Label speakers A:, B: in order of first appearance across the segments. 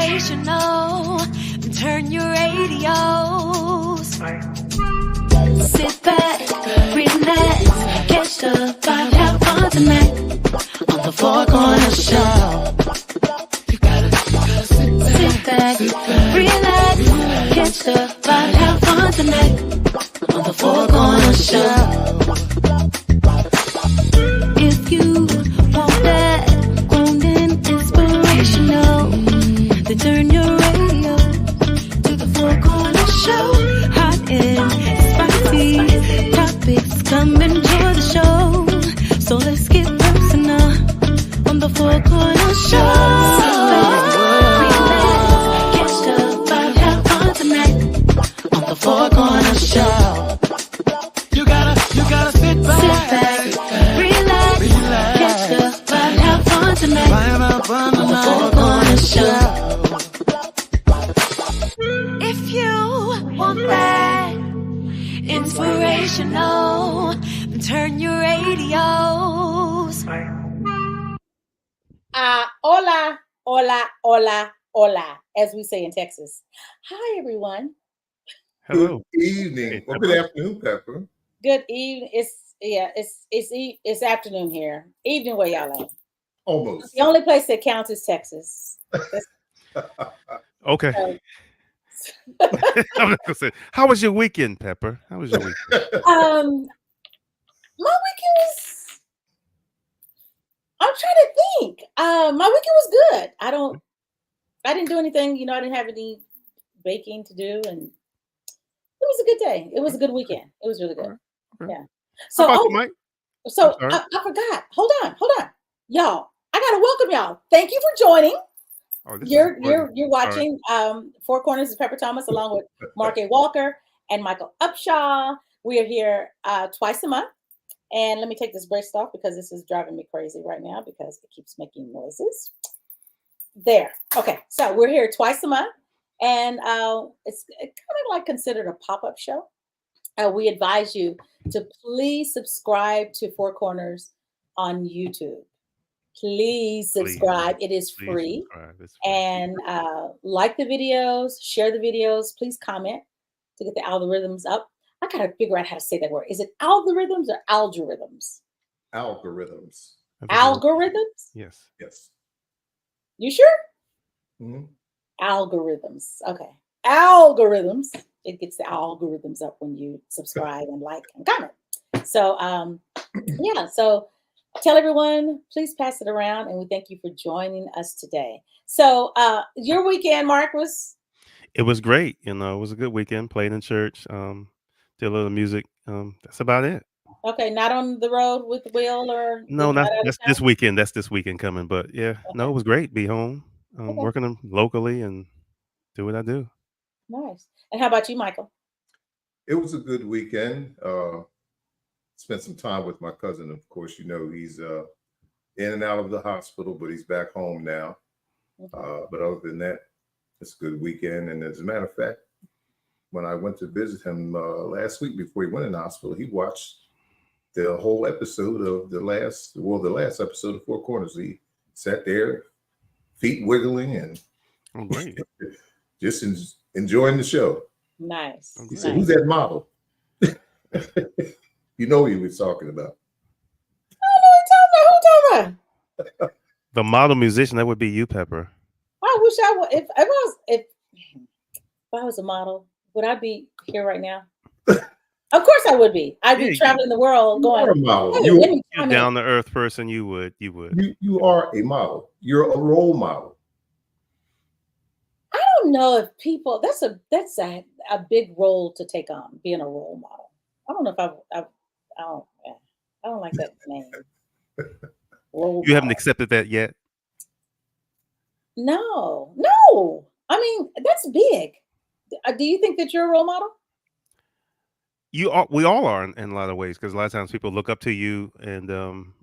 A: inspirational. Turn your radios. Sit back, relax, catch the vibe, have fun tonight on the Four Corner Show. You gotta sit back, relax, catch the vibe, have fun tonight on the Four Corner Show. If you want that grounding inspirational, then turn your radio to the Four Corner Show. Hot and spicy topics, come enjoy the show. So let's get personal on the Four Corner Show. Relax, catch the vibe, have fun tonight on the Four Corner Show. You gotta sit back, relax, catch the vibe, have fun tonight on the Four Corner Show. If you want that inspirational, then turn your radios.
B: Hola, hola, hola, hola, as we say in Texas. Hi, everyone.
C: Hello.
D: Good evening. Or good afternoon, Pepper.
B: Good evening. It's afternoon here. Evening where y'all at?
D: Almost.
B: The only place that counts is Texas.
C: Okay. I'm not gonna say, how was your weekend, Pepper? How was your weekend?
B: My weekend was. I'm trying to think. My weekend was good. I didn't do anything. I didn't have any baking to do, and it was a good day. It was a good weekend. It was really good.
C: Okay.
B: Yeah. So,
C: How about you, Mike?
B: So I forgot. Hold on, y'all. I gotta welcome y'all. Thank you for joining.
C: Oh,
B: You're watching Four Corners of Pepper Thomas along with Mark A. Walker and Michael Upshaw. We are here twice a month. And let me take this brace off because this is driving me crazy right now because it keeps making noises. There. Okay. So we're here twice a month. And it's kind of like considered a pop-up show. We advise you to please subscribe to Four Corners on YouTube. Please subscribe. It is free. And like the videos, share the videos. Please comment to get the algorithms up. I gotta figure out how to say that word. Is it algorithms or algorithms?
D: Algorithms.
B: Algorithms?
C: Yes.
D: Yes.
B: You sure?
D: Mm-hmm.
B: Algorithms. Okay. Algorithms. It gets the algorithms up when you subscribe and like and comment. So yeah, so tell everyone, please pass it around, and we thank you for joining us today. So your weekend, Mark, was?
C: It was great. It was a good weekend. Played in church. Did a little music. That's about it.
B: Okay, not on the road with Will or
C: no, that's this weekend. That's this weekend coming. But yeah, okay. No, it was great. Be home, working locally and do what I do.
B: Nice. And how about you, Michael?
D: It was a good weekend. Spent some time with my cousin. Of course, he's in and out of the hospital, but he's back home now. Okay. But other than that, it's a good weekend. And as a matter of fact, when I went to visit him last week before he went in the hospital, he watched the whole episode of the last episode of Four Corners. He sat there, feet wiggling, and
C: great.
D: just enjoying the show.
B: Nice.
D: He said, "Who's that model?" You know who he was talking about.
B: I don't know who talking about.
C: The model musician, that would be you, Pepper.
B: I wish I would. If I was a model, would I be here right now? Of course I would be. I'd be traveling the world going.
D: You're
C: a down to earth person. You would.
D: You are a model. You're a role model.
B: I don't know if people. That's a big role to take on, being a role model. I don't know if I don't like that name.
C: You haven't accepted that yet?
B: No. I mean, that's big. Do you think that you're a role model?
C: We all are in a lot of ways, because a lot of times people look up to you, and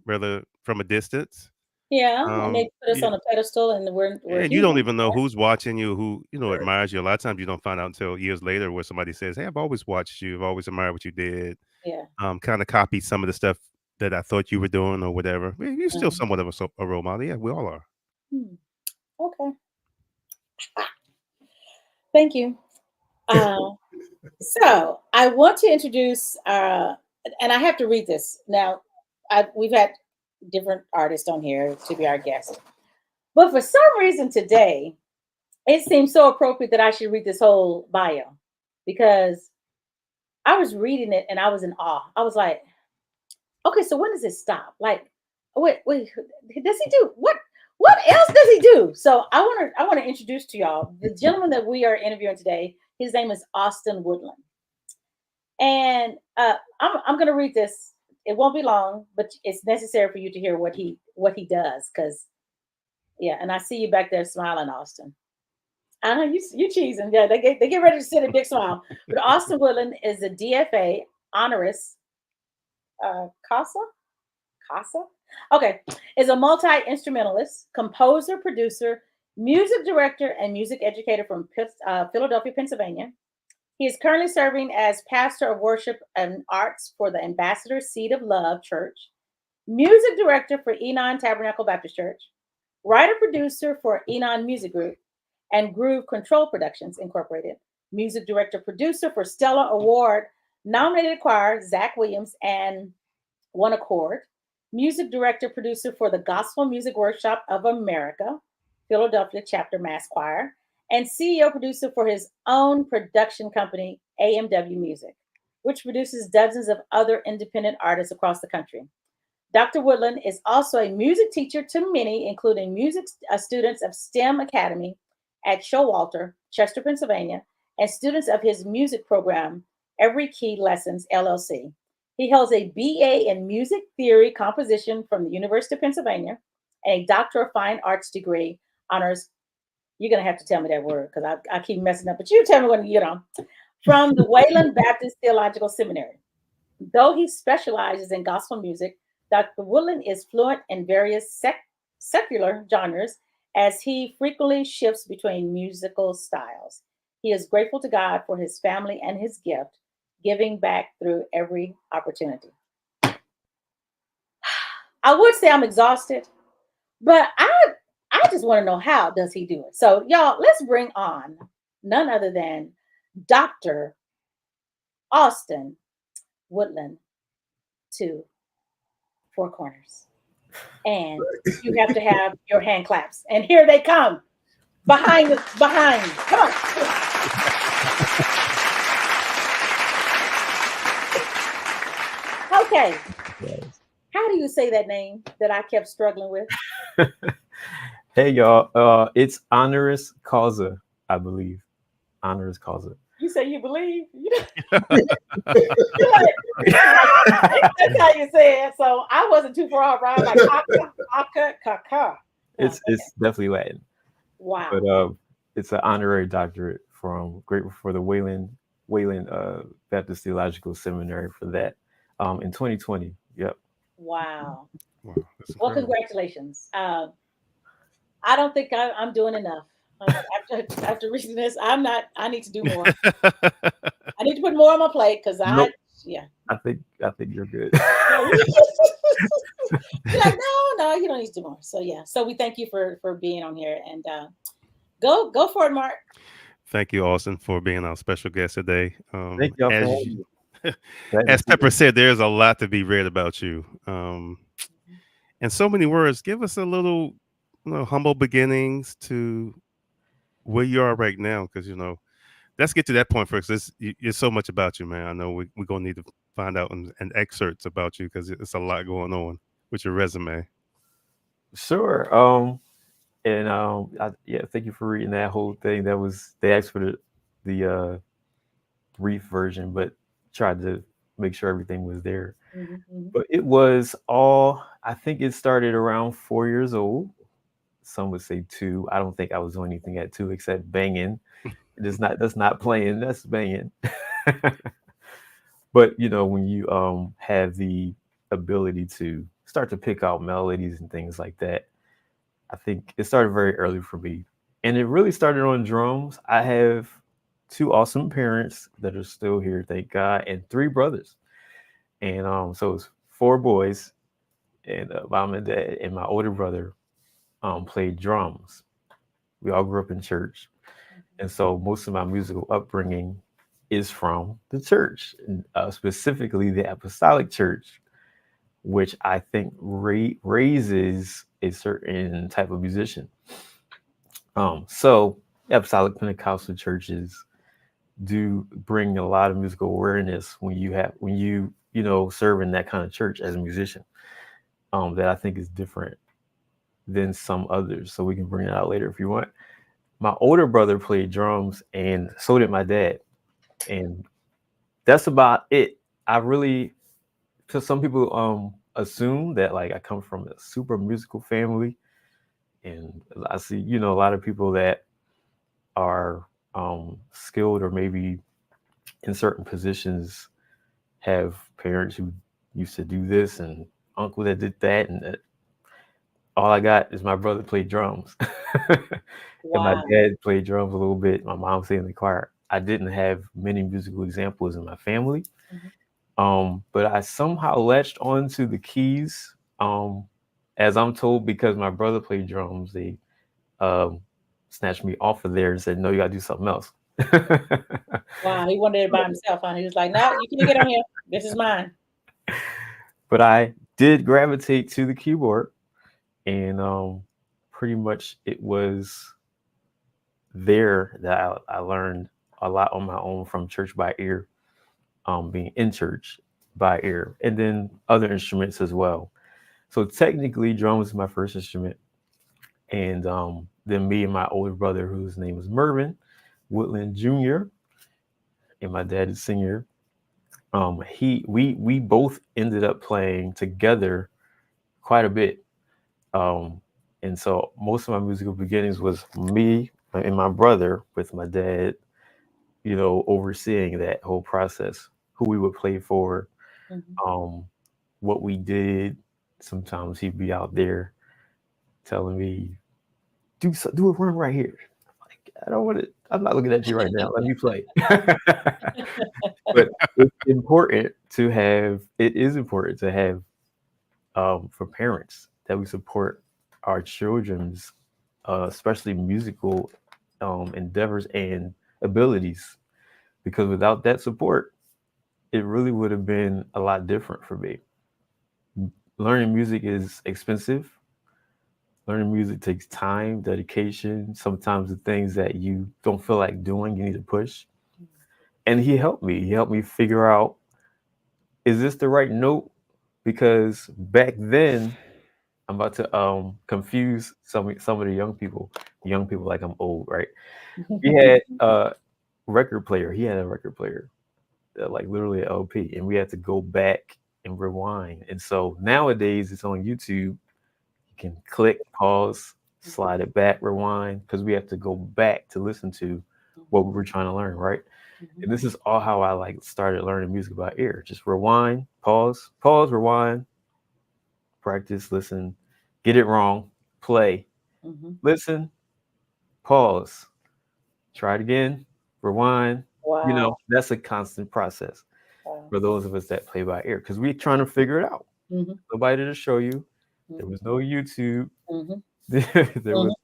C: rather from a distance.
B: Yeah, and they put us on a pedestal, and we're
C: and you don't even know who's watching you, who admires you. A lot of times you don't find out until years later, where somebody says, "Hey, I've always watched you. I've always admired what you did."
B: Yeah.
C: Kind of copied some of the stuff that I thought you were doing or whatever. You're still somewhat of a role model. Yeah, we all are.
B: Okay. Thank you. So I want to introduce, and I have to read this. Now, we've had different artists on here to be our guest. But for some reason today, it seems so appropriate that I should read this whole bio because I was reading it and I was in awe. I was like, okay, so when does it stop? Like, wait, does he do what? What else does he do? So I want to introduce to y'all the gentleman that we are interviewing today. His name is Austin Woodlin, and I'm going to read this. It won't be long, but it's necessary for you to hear what he does. Because yeah, and I see you back there smiling, Austin. I know you cheesing. Yeah, they get ready to sit a big smile. But Austin Woodlin is a DFA honoris Causa. Okay, is a multi-instrumentalist, composer, producer, music director, and music educator from Philadelphia, Pennsylvania. He is currently serving as pastor of worship and arts for the Ambassador Seed of Love Church, music director for Enon Tabernacle Baptist Church, writer-producer for Enon Music Group, and Groove Control Productions Incorporated, music director-producer for Stellar Award nominated choir Zak Williams and One Accord, music director, producer for the Gospel Music Workshop of America, Philadelphia Chapter Mass Choir, and CEO producer for his own production company, AMW Music, which produces dozens of other independent artists across the country. Dr. Woodlin is also a music teacher to many, including music students of STEM Academy at Showalter, Chester, Pennsylvania, and students of his music program, Every Key Lessons, LLC. He holds a BA in Music Theory Composition from the University of Pennsylvania and a Doctor of Fine Arts degree, honors. You're going to have to tell me that word because I keep messing up, but you tell me when you get on. From the Wayland Baptist Theological Seminary. Though he specializes in gospel music, Dr. Woodlin is fluent in various secular genres as he frequently shifts between musical styles. He is grateful to God for his family and his gift, giving back through every opportunity. I would say I'm exhausted, but I just want to know how does he do it. So y'all, let's bring on none other than Dr. Austin Woodlin to Four Corners. And you have to have your hand claps. And here they come. Behind. Come on. Okay. How do you say that name that I kept struggling with?
E: Hey, y'all. It's Honoris Causa, I believe. Honoris Causa.
B: You say you believe? That's how you say it. So I wasn't too far off, right? Like, Aka.
E: It's definitely Latin.
B: Wow.
E: But it's an honorary doctorate from grateful for the Wayland Baptist Theological Seminary for that in 2020. Yep.
B: Wow.
C: Well,
B: congratulations. I don't think I'm doing enough. After reading this, I need to do more. I need to put more on my plate because I think
E: you're good.
B: Like, no, you don't need to do more. So yeah. So we thank you for being on here and go for it, Mark.
C: Thank you, Austin, for being our special guest today.
E: Thank y'all for having me.
C: As Pepper said, there's a lot to be read about you. In so many words, give us a little humble beginnings to where you are right now, because let's get to that point first. There's so much about you, man. I know we're gonna need to find out an excerpts about you because it's a lot going on with your resume.
E: Sure. Thank you for reading that whole thing. They asked for the brief version, but tried to make sure everything was there.
B: Mm-hmm.
E: But it was all. I think it started around 4 years old. Some would say 2. I don't think I was doing anything at 2 except banging. That's not playing. That's banging. But when you have the ability to start to pick out melodies and things like that, I think it started very early for me. And it really started on drums. I have 2 awesome parents that are still here, thank God, and 3 brothers. And so it's 4 boys, and mom and dad, and my older brother played drums. We all grew up in church. And so most of my musical upbringing is from the church, and, specifically the Apostolic Church, which I think raises a certain type of musician. So Apostolic Pentecostal churches do bring a lot of musical awareness when you serve in that kind of church as a musician. That I think is different than some others. So we can bring it out later if you want. My older brother played drums, and so did my dad. And that's about it. Because some people assume that like I come from a super musical family, and I see a lot of people that are skilled or maybe in certain positions have parents who used to do this and uncle that did that, and all I got is my brother played drums. And my dad played drums a little bit. My mom sang in the choir. I didn't have many musical examples in my family. But I somehow latched onto the keys, as I'm told, because my brother played drums. They snatched me off of there and said, "No, you got to do something else."
B: Wow, he wanted it by himself, huh? He was like, "No, you can't get on here. This is mine."
E: But I did gravitate to the keyboard, and pretty much it was there that I learned a lot on my own from church by ear, being in church by ear, and then other instruments as well. So technically, drums is my first instrument, and then me and my older brother, whose name is Mervin Woodlin Jr., and my dad is singer. We both ended up playing together quite a bit, and so most of my musical beginnings was me and my brother with my dad, overseeing that whole process, who we would play for, what we did. Sometimes he'd be out there telling me, do a run right here. Like, I don't want it. I'm not looking at you right now. Let me play. But it is important to have for parents that we support our children's, especially musical endeavors and abilities, because without that support, it really would have been a lot different for me. Learning music is expensive. Learning music takes time, dedication. Sometimes the things that you don't feel like doing, you need to push. And he helped me. He helped me figure out, is this the right note? Because back then, I'm about to confuse some of the young people. Young people like I'm old, right? He had a record player. He had a record player, like literally an LP, and we had to go back and rewind. And so nowadays it's on YouTube. You can click, pause, slide it back, rewind, because we have to go back to listen to what we were trying to learn, right? And this is all how I like started learning music by ear. Just rewind, pause, rewind, practice, listen, get it wrong, play, listen, pause, try it again, rewind.
B: Wow.
E: That's a constant process for those of us that play by ear, because we're trying to figure it out. Nobody to show you. There was no YouTube. There was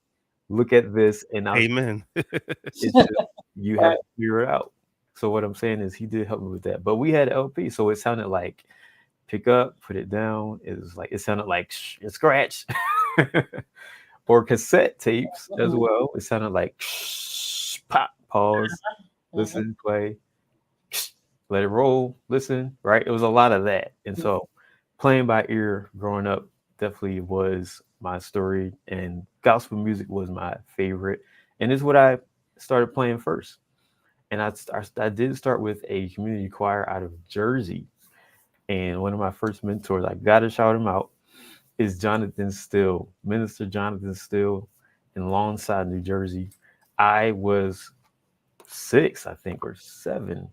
E: look at this, and
C: Amen.
E: It's just, you have to figure it out. So what I'm saying is he did help me with that. But we had LP, so it sounded like pick up, put it down. It sounded like scratch. Or cassette tapes as well. It sounded like pop, pause, listen, play, let it roll, listen, right? It was a lot of that. And so playing by ear growing up definitely was my story, and gospel music was my favorite. And it's what I started playing first. And I did start with a community choir out of Jersey. And one of my first mentors, I got to shout him out, is Jonathan Still, Minister Jonathan Still in Longside, New Jersey. I was 6, I think, or 7,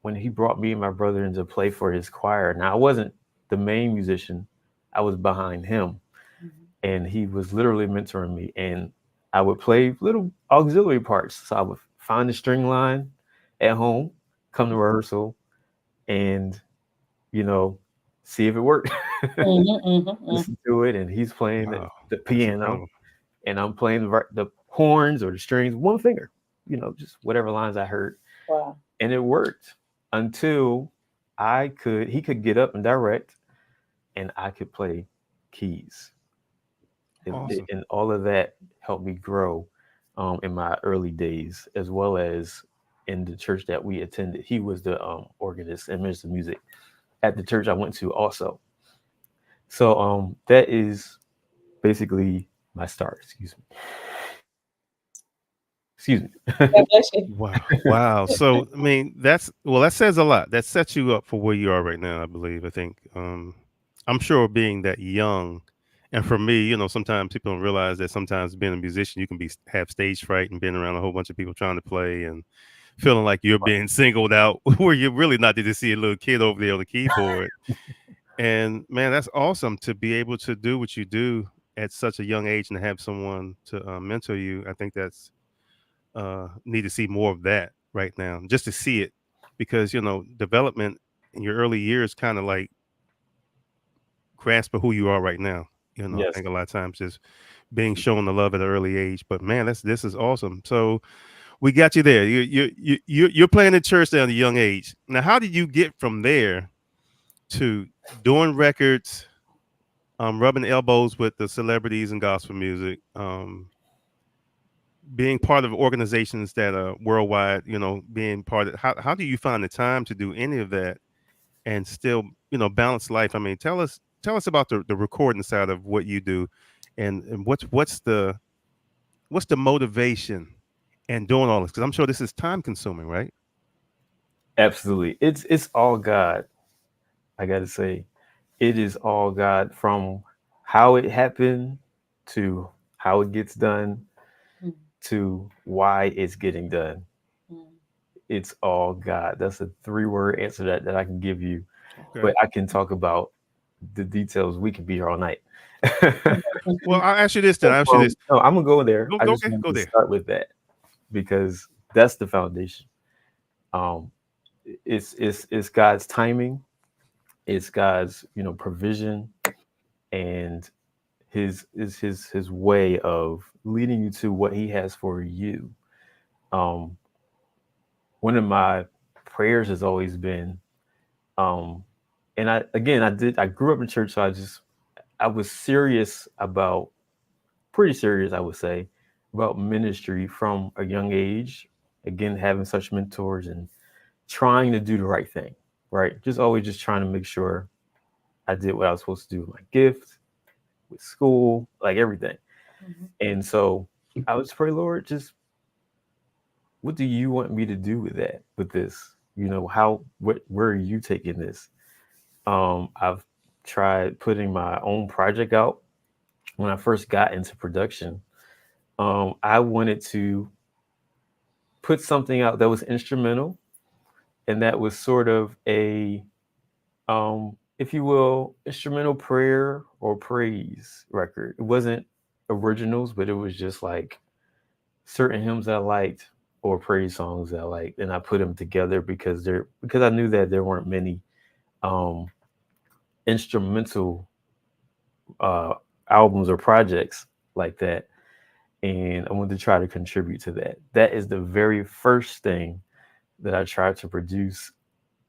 E: when he brought me and my brother in to play for his choir. Now, I wasn't the main musician. I was behind him. And he was literally mentoring me. And I would play little auxiliary parts. So I would find the string line at home, come to rehearsal, and, see if it worked. Listen to it, and he's playing the piano, and I'm playing the horns or the strings, one finger, just whatever lines I heard.
B: Wow.
E: And it worked until he could get up and direct, and I could play keys.
C: Awesome.
E: And all of that helped me grow in my early days, as well as in the church that we attended. He was the organist and minister of music at the church I went to also. So that is basically my start. Excuse me.
B: God bless you.
C: Wow. So I mean, that says a lot. That sets you up for where you are right now, I believe. I think I'm sure being that young, and for me, sometimes people don't realize that sometimes being a musician, you can have stage fright and being around a whole bunch of people trying to play and feeling like you're being singled out where you're really not there to see a little kid over there on the keyboard. And man, that's awesome to be able to do what you do at such a young age and to have someone to mentor you. I think that's need to see more of that right now, just to see it, because development in your early years kind of like grasp of who you are right now. I
E: Yes.
C: think a lot of times just being shown the love at an early age. But man, this is awesome. So we got you there. You're playing in church at a young age. Now, how did you get from there to doing records, rubbing elbows with the celebrities in gospel music, being part of organizations that are worldwide, being part of how do you find the time to do any of that and still, balance life? I mean, tell us about the recording side of what you do, and what's the motivation and doing all this, because I'm sure this is time consuming, right?
E: Absolutely. It's all God. I gotta say, it is all God, from how it happened to how it gets done to why it's getting done. It's all God. That's a 3-word answer that I can give you. Okay. But I can talk about the details. We can be here all night.
C: Well, I'll ask you this then.
E: No, I'm gonna go there. I just
C: go there.
E: Start with that, because that's the foundation. It's God's timing, it's God's provision, and his way of leading you to what He has for you. One of my prayers has always been, and I grew up in church, so I was pretty serious, I would say, about ministry from a young age. Again, having such mentors and trying to do the right thing, right? Always trying to make sure I did what I was supposed to do with my gift, with school, like everything. And so I was praying, Lord, what do you want me to do with this? Where are you taking this? I've tried putting my own project out. When I first got into production, I wanted to put something out that was instrumental, and that was sort of a, if you will, instrumental prayer or praise record. It wasn't originals, but it was just like certain hymns that I liked or praise songs that I liked, and I put them together because I knew that there weren't many instrumental albums or projects like that, and I wanted to try to contribute to that. That is the very first thing that I tried to produce.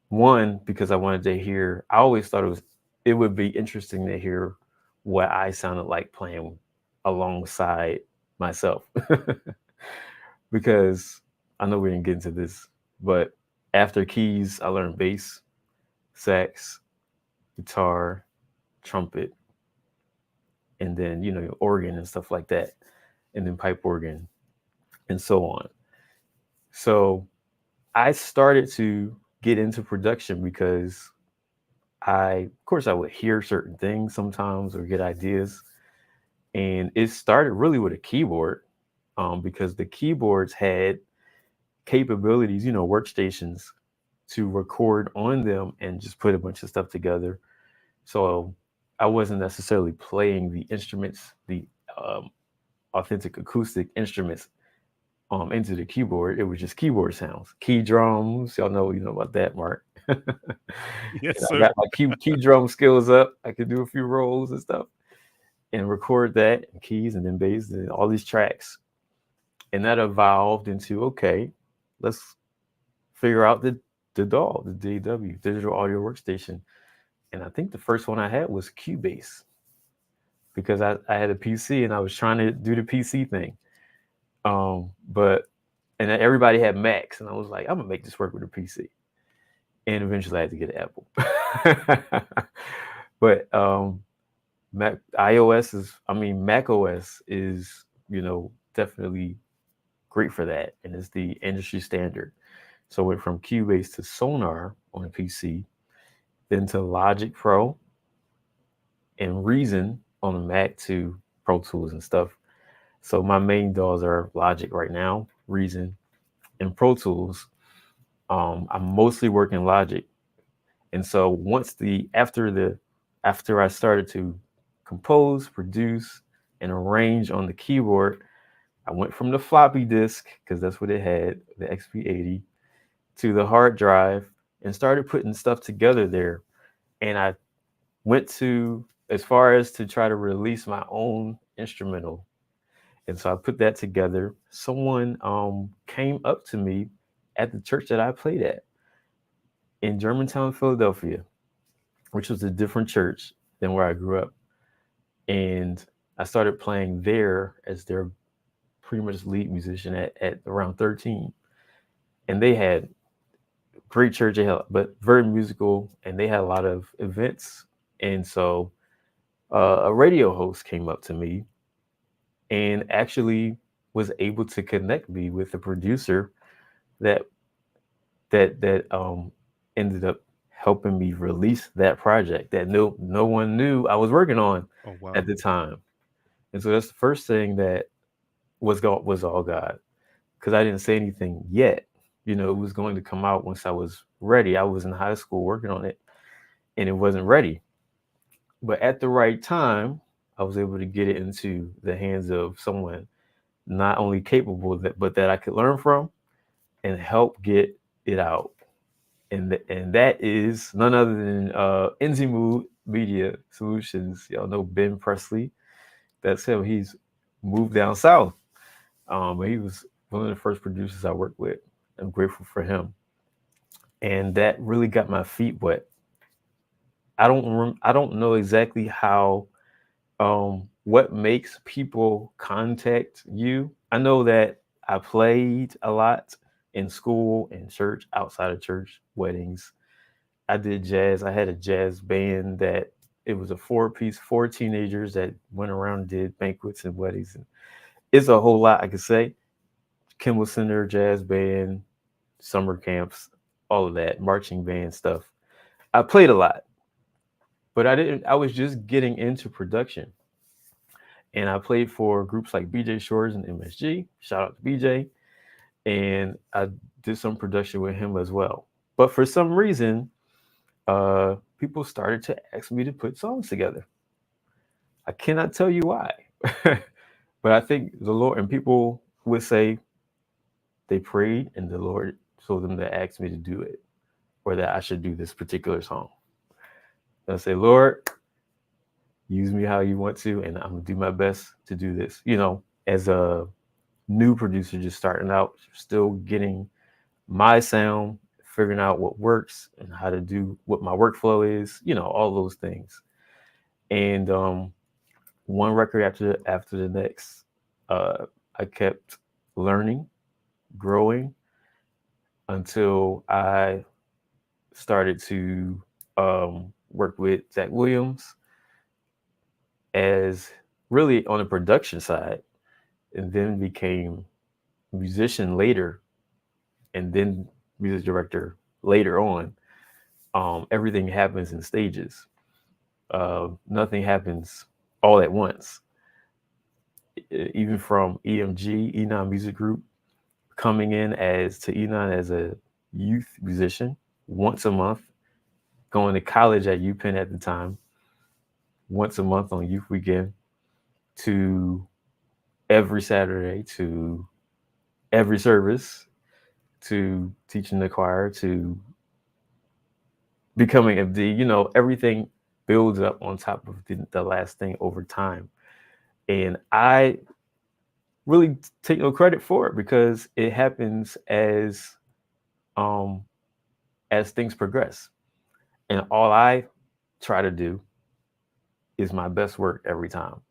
E: One, because I wanted to hear. I always thought it would be interesting to hear what I sounded like playing alongside myself, because I know we didn't get into this, but after keys, I learned bass, sax, guitar, trumpet, and then organ and stuff like that, and then pipe organ, and so on. So I started to get into production because of course I would hear certain things sometimes or get ideas, and it started really with a keyboard, because the keyboards had capabilities, workstations to record on them and just put a bunch of stuff together. So I wasn't necessarily playing the instruments, the authentic acoustic instruments, into the keyboard. It was just keyboard sounds, key drums. Y'all know about that, Mark.
C: Yes, sir.
E: I got my key drum skills up. I could do a few rolls and stuff, and record that, and keys, and then bass, and all these tracks. And that evolved into, okay, let's figure out the DAW, the DAW, Digital Audio Workstation. And I think the first one I had was Cubase, because I had a PC and I was trying to do the PC thing. And everybody had Macs, and I was like, I'm gonna make this work with a PC. And eventually I had to get an Apple. But Mac OS is, definitely great for that. And it's the industry standard. So I went from Cubase to Sonar on a PC, then to Logic Pro and Reason on the Mac to Pro Tools and stuff. So my main DAWs are Logic right now, Reason, and Pro Tools. I'm mostly working Logic. And so after I started to compose, produce, and arrange on the keyboard, I went from the floppy disk, because that's what it had, the XP80, to the hard drive and started putting stuff together there. And I went as far as to try to release my own instrumental. And so I put that together. Someone came up to me at the church that I played at in Germantown, Philadelphia, which was a different church than where I grew up. And I started playing there as their pretty much lead musician at around 13. And they had great church, but very musical, and they had a lot of events. And so a radio host came up to me and actually was able to connect me with a producer that ended up helping me release that project that no one knew I was working on at the time. And so that's the first thing that was all God, because I didn't say anything yet. It was going to come out once I was ready. I was in high school working on it, and it wasn't ready. But at the right time, I was able to get it into the hands of someone not only capable, but that I could learn from and help get it out. And that is none other than Enzimu Media Solutions. Y'all know Ben Presley. That's him. He's moved down south. But he was one of the first producers I worked with. I'm grateful for him. And that really got my feet wet. I don't know exactly how, what makes people contact you. I know that I played a lot in school, in church, outside of church, weddings. I did jazz. I had a jazz band that it was a 4-piece, 4 teenagers that went around and did banquets and weddings. And it's a whole lot I could say. Kimball Center, jazz band, summer camps, all of that, marching band stuff. I played a lot, but I was just getting into production. And I played for groups like BJ Shores and MSG. Shout out to BJ. And I did some production with him as well. But for some reason, people started to ask me to put songs together. I cannot tell you why. But I think the Lord, and people would say they prayed and the Lord told them to ask me to do it, or that I should do this particular song. And I say, Lord, use me how you want to, and I'm gonna do my best to do this. As a new producer just starting out, still getting my sound, figuring out what works and how to do what my workflow is, all those things. And one record after the next, I kept learning, growing, until I started to work with Zak Williams as really on the production side, and then became musician later, and then music director later on. Everything happens in stages. Nothing happens all at once. Even from EMG, Enon Music Group, coming in to Enon as a youth musician once a month, going to college at UPenn at the time, once a month on youth weekend, to every Saturday, to every service, to teaching the choir, to becoming MD. Everything builds up on top of the last thing over time. And I really take no credit for it because it happens as things progress. And all I try to do is my best work every time.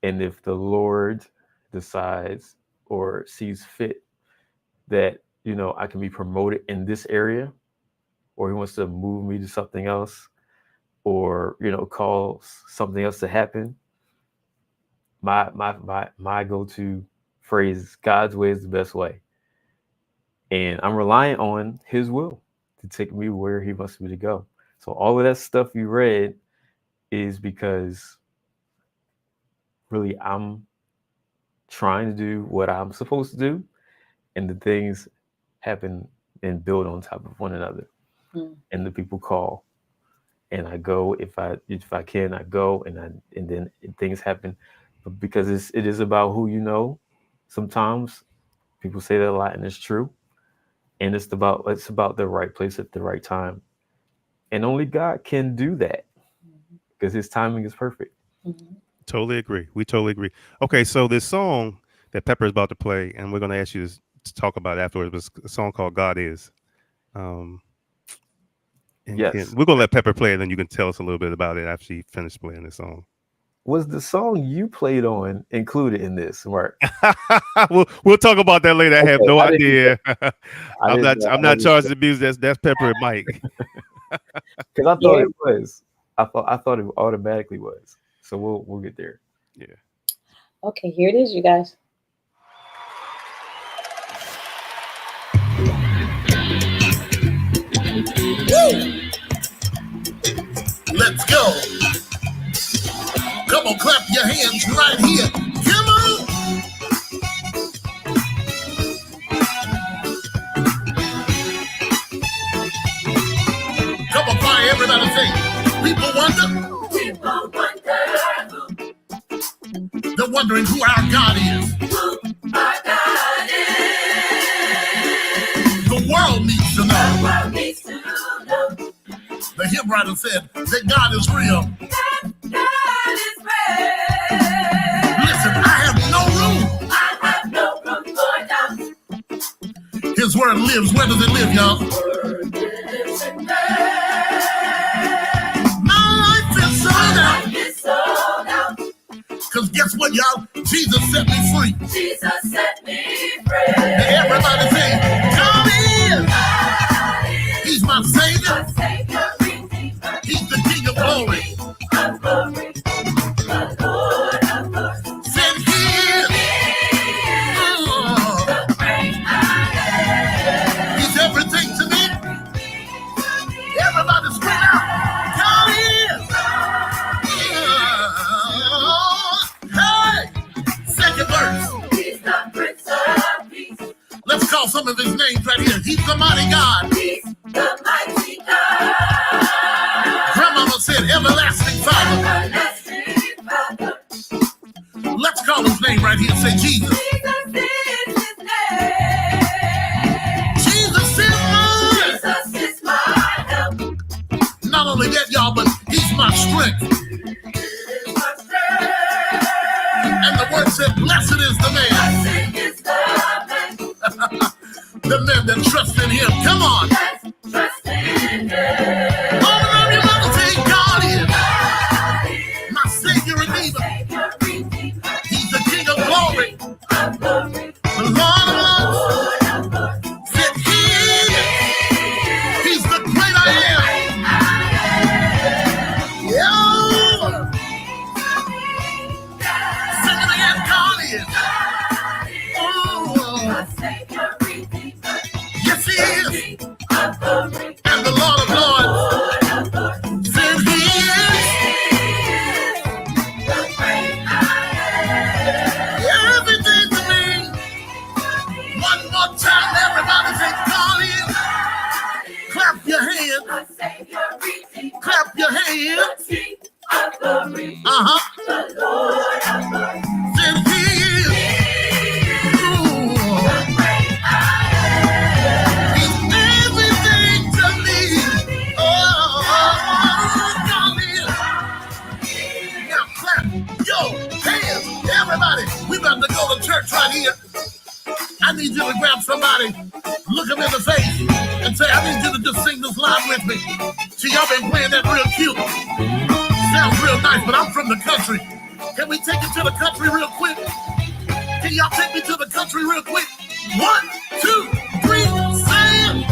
E: And if the Lord decides or sees fit that, you know, I can be promoted in this area, or he wants to move me to something else, or, you know, cause something else to happen, my go-to phrase is God's way is the best way. And I'm relying on his will to take me where he wants me to go. So all of that stuff you read is because really I'm trying to do what I'm supposed to do, and the things happen and build on top of one another. And the people call, and I go if I can, I go, and then things happen. But because it is about who you know. Sometimes people say that a lot, and it's true. And it's about the right place at the right time, and only God can do that because his timing is perfect.
C: Totally agree. We totally agree. Okay, so this song that Pepper is about to play, and we're going to ask you to talk about it afterwards, was a song called God Is.
E: Yes.
C: We're going to let Pepper play it, and then you can tell us a little bit about it after she finished playing the song.
E: Was the song you played on included in this, Mark?
C: we'll talk about that later. I have no idea. I'm not charged to abuse. That's Pepper and Mike.
E: Because I thought it was. I thought it automatically was. So we'll get there.
C: Yeah.
B: Okay, here it is, you guys.
F: Let's go. Come on, clap your hands right here. Come on. Come on, fire, everybody say, people wonder. People wonder. They're wondering who our God is. Who our God is. The world needs to know. The world needs to know. The hymn writer said that God is real. God is real. Listen, I have no room for doubt. His word lives. Where does it live, y'all? My life is sold out. Because guess what, y'all? Jesus set me free. Jesus set me free. Everybody say, God is. He's my Savior. He's the King of glory. The Lord of Lords. Said he is. The great I am. He's everything to me. Everybody scream out. God is. Hey. Second verse. He's the Prince of Peace. Let's call some of his names right here. He's the mighty God. He's the mighty God. Grandmama said, everlasting Father. Everlasting Father. Let's call his name right here. Say Jesus. Jesus is his name. Jesus is my help. Not only that, y'all, but he's my strength. And the word said, blessed is the man. Blessed is the man. The man that trusts in him. Come on. Trust in him. All around your mother say, God is my Savior and Redeemer. He's the King of glory. The Lord of Lords. Said he's the great I am. Yeah. Sing it again, God is. Yes, he is. And the Lord of Lords. Said he is. Everything to me. One more time, everybody say, God is. Clap your hands. Clap your hands. The Lord of Lords. Said he is. He's everything to me. God is. Now clap your hands, everybody. We about to go to church. right here. I need you to grab somebody, look them in the face, and say, I need you to just sing this line with me. See, y'all been playing that real cute. Sounds real nice, but I'm from the country. Can we take it to the country real quick? Can y'all take me to the country real quick? 1, 2, 3, say it.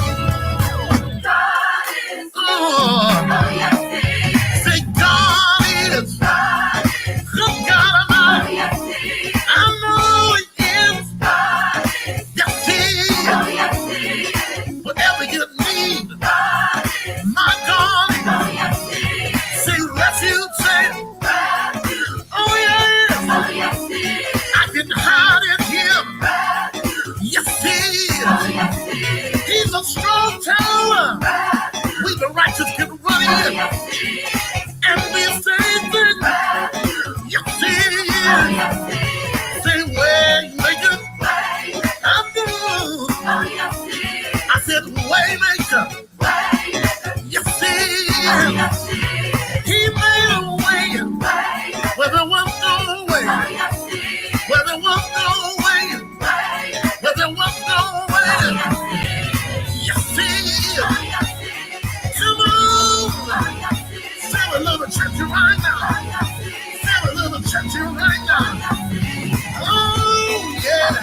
F: God is. Oh, yes, say God is. God is. Good God Almighty. Oh, yes, I know He is. God is. Yes, He is. Oh, yes, He is. Whatever you need, God is. My God is. Oh, yes, He is. Say refuge, say refuge. Oh, yes. Oh, yes, He is. I can hide in Him. Yes, He is. Oh, yes, He is. He's a strong tower. We the righteous can run in and be saved. Yes, He is. Oh, yes, He is. Say way maker. I'm good. Oh, yes, He is. I said way maker. Yes, He is. Oh, yes, He is. He made a way where there was no way. Oh, yes, He is. Where there was no way. Where there was no way. Yes, He is. Come on. Say a little church right now. Say a little church right now. Oh, yeah.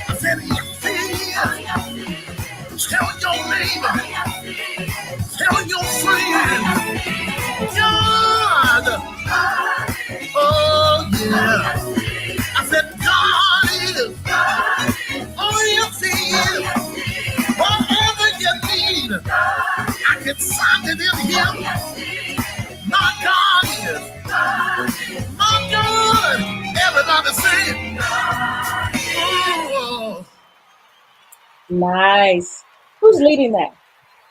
F: I said, yes, He is. Tell your neighbor. Tell your friend. God. Oh, yeah. I said, God is. Oh, yes, He is. Whatever you need, I can find it in Him. My God is. My God. Everybody say, oh.
B: Nice. Who's leading that?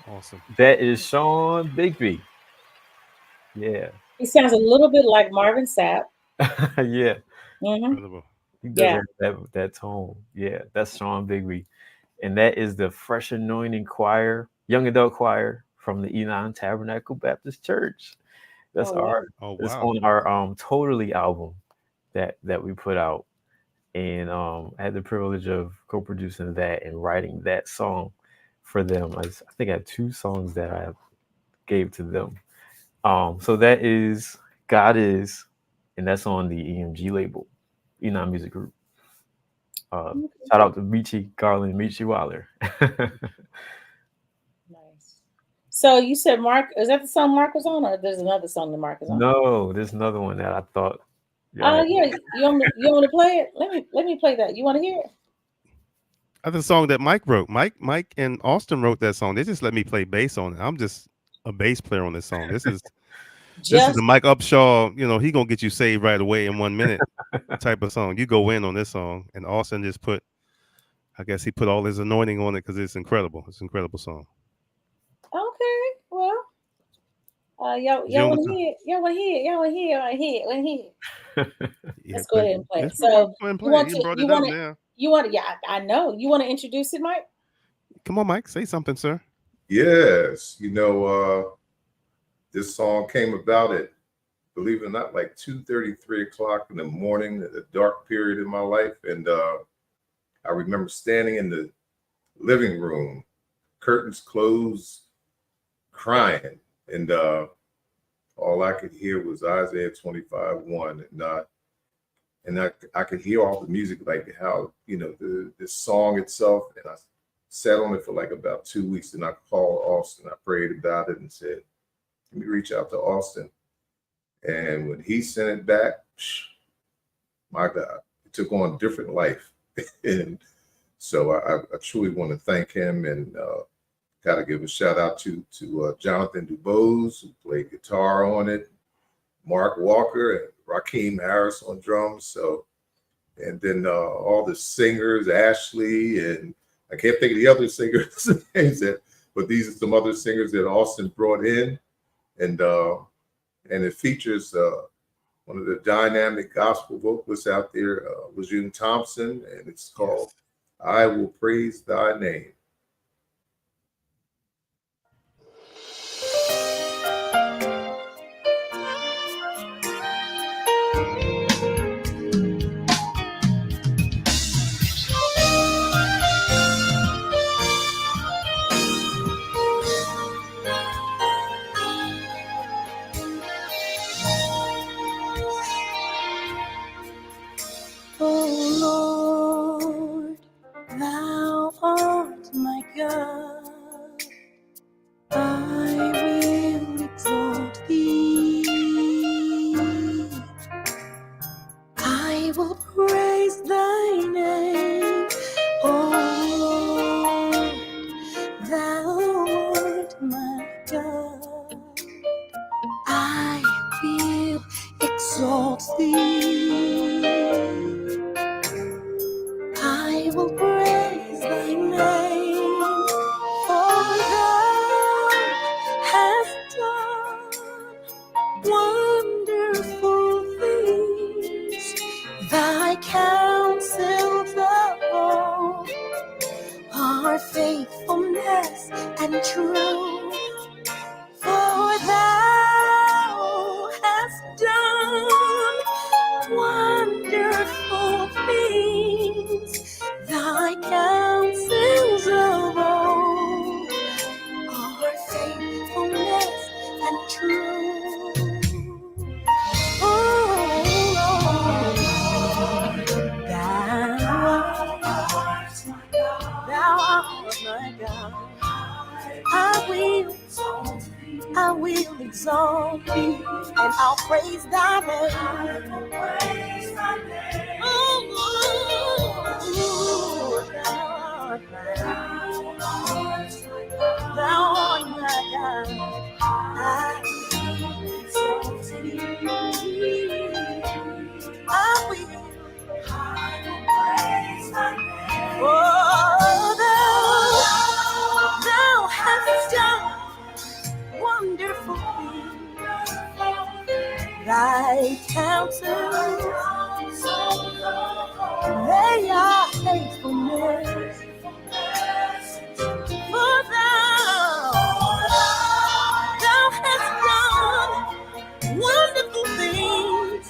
C: Awesome.
E: That is Sean Bigby. Yeah.
B: He sounds a little bit like Marvin Sapp.
E: Yeah.
B: Mm-hmm.
C: Incredible.
E: He does that tone. Yeah, that's Sean Bigby. And that is the Fresh Anointing Choir, young adult choir from the Enon Tabernacle Baptist Church. That's it's on our Totally album that we put out. And I had the privilege of co-producing that and writing that song for them. I think I had 2 songs that I gave to them. So that is God Is, and that's on the EMG label, Enon Music Group. Shout out to Michi Garland, Michi Waller.
B: Nice. So you said Mark, is that the song Mark was on, or there's another song that Mark is on?
E: No, there's another one that I thought.
B: Oh yeah, you want to play it? Let me play that. You want to hear it?
C: That's a song that Mike wrote. Mike and Austin wrote that song. They just let me play bass on it. I'm just a bass player on this song. This is the Mike Upshaw. You know, he gonna get you saved right away in 1 minute type of song. You go in on this song, and Austin just I guess he put all his anointing on it because it's incredible. It's an incredible song.
B: Okay, well, y'all want to hear it? Y'all want to hear it? Y'all want to hear it? Want to hear it? Want to hear it? Let's go ahead and play it. So you want to? Yeah, I know. You want to introduce it, Mike?
C: Come on, Mike. Say something, sir.
D: Yes, this song came about at, believe it or not, like 2:30, 3 o'clock in the morning, a dark period in my life. And I remember standing in the living room, curtains closed, crying. And all I could hear was Isaiah 25:1. And I could hear all the music, like how, the song itself. And I sat on it for like about 2 weeks. And I called Austin. I prayed about it and said, let me reach out to Austin. And when he sent it back, my God, it took on a different life. And so I truly want to thank him, and got to give a shout out to Jonathan Dubose, who played guitar on it, Mark Walker and Rakeem Harris on drums. So, and then all the singers, Ashley, and I can't think of the other singers' names, but these are some other singers that Austin brought in. And it features one of the dynamic gospel vocalists out there, Lejeune Thompson, and it's called I Will Praise Thy Name.
A: will praise thy name, oh thou art my God. I will exalt thee. I will praise thy name, for thou hast done wonderful things. Thy counsels of old are faithfulness and truth. For thou hast done wonderful things. Thy counsels of old are faithfulness and truth. Oh Lord, thou art my God. I will exalt thee, and I'll praise thy name. Oh, thou art my God. I will exalt thee. I will praise thy name. Oh, thou hast done wonderful things. Thy counsels, they are faithfulness. For thou hast done wonderful things.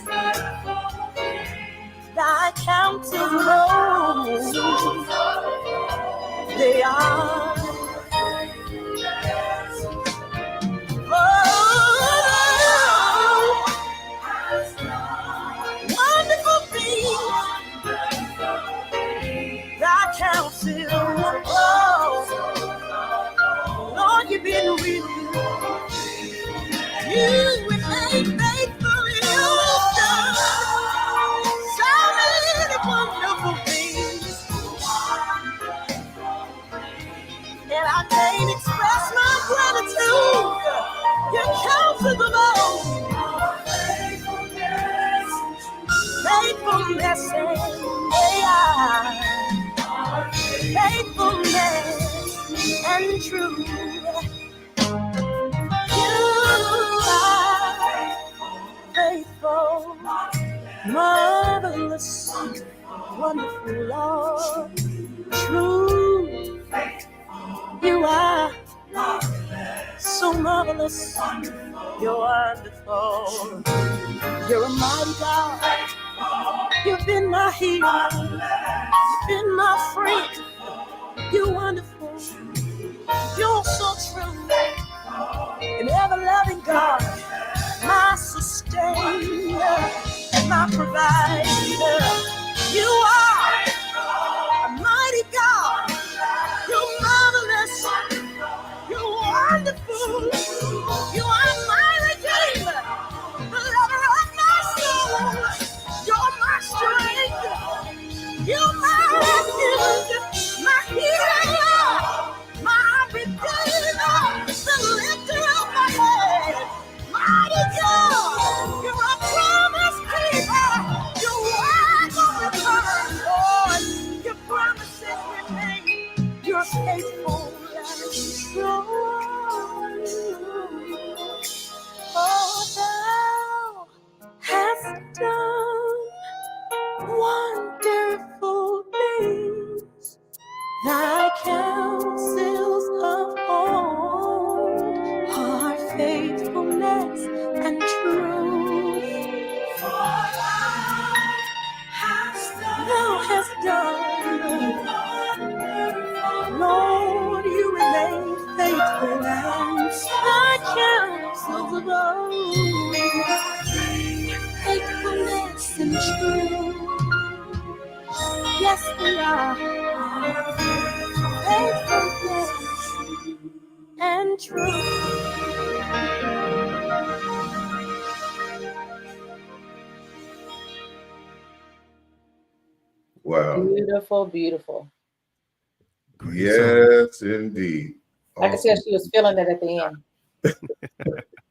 A: Thy counsels, they are wonderful things. Thy counsels, Lord, you've been really good. You remain faithful. You've done so many wonderful things, and I can't express my gratitude. Your counsels of old, faithfulness, faithfulness and truth. You are faithful, marvelous, wonderful, Lord, true. You are so marvelous, you're wonderful. You're a mighty God. You've been my healer. You've been my friend. You're wonderful. You're so true. An ever-loving God, my sustainer and my provider. You are a mighty God. You're marvelous. You're wonderful. You are my redeemer, the lover of my soul. You're my strength. You're my refuge, my healer, my redeemer, the lifter of my head. Mighty God, you're a promise keeper. Your word will return, Lord. Your promises remain. You're faithful and true. Oh, thou hast done wonderful things. Thy counsels of old are faithfulness and truth. For thou hast done, Lord, you remain faithful, and thy counsels of old, faithfulness and truth. Yes, we are faithfulness and truth.
D: Wow.
B: Beautiful, beautiful.
D: Yes, indeed.
B: I could tell she was feeling it at the end.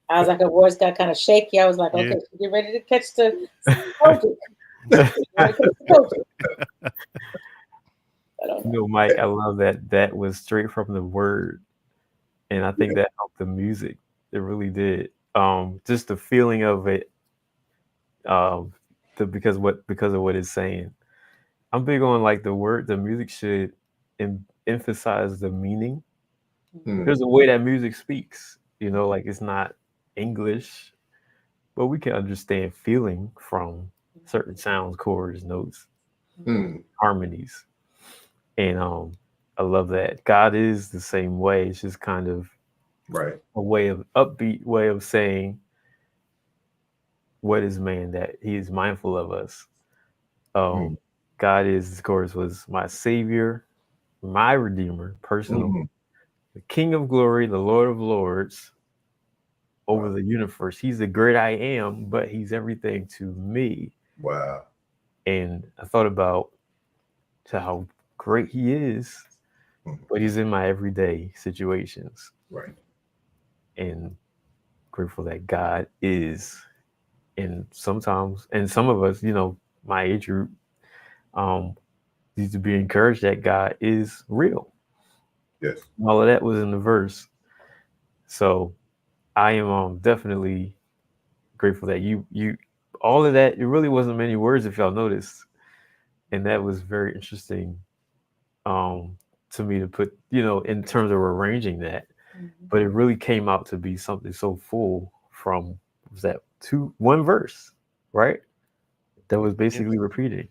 B: I was like, her voice got kind of shaky. I was like, okay, get ready to catch the project. I don't know.
E: Mike, I love that. That was straight from the word, and I think that helped the music. It really did. Just the feeling of it. Because of what it's saying. I'm big on like the word. The music should emphasize the meaning. There's a way that music speaks. Like it's not English, but we can understand feeling from certain sounds, chords, notes, harmonies. And I love that. God is the same way. It's just kind of a way of upbeat way of saying, what is man that he is mindful of us? God is, of course, was my savior, my redeemer, personal, the King of glory, the Lord of lords, over the universe. He's the great I am, but he's everything to me.
D: Wow.
E: And I thought about how great he is, but he's in my everyday situations.
D: Right.
E: And grateful that God is. And sometimes, and some of us, my age group, need to be encouraged that God is real.
D: Yes.
E: All of that was in the verse. So I am definitely grateful that you all of that. It really wasn't many words, if y'all noticed, and that was very interesting to me to put, in terms of arranging that. But it really came out to be something so full from one verse, right? That was basically repeating.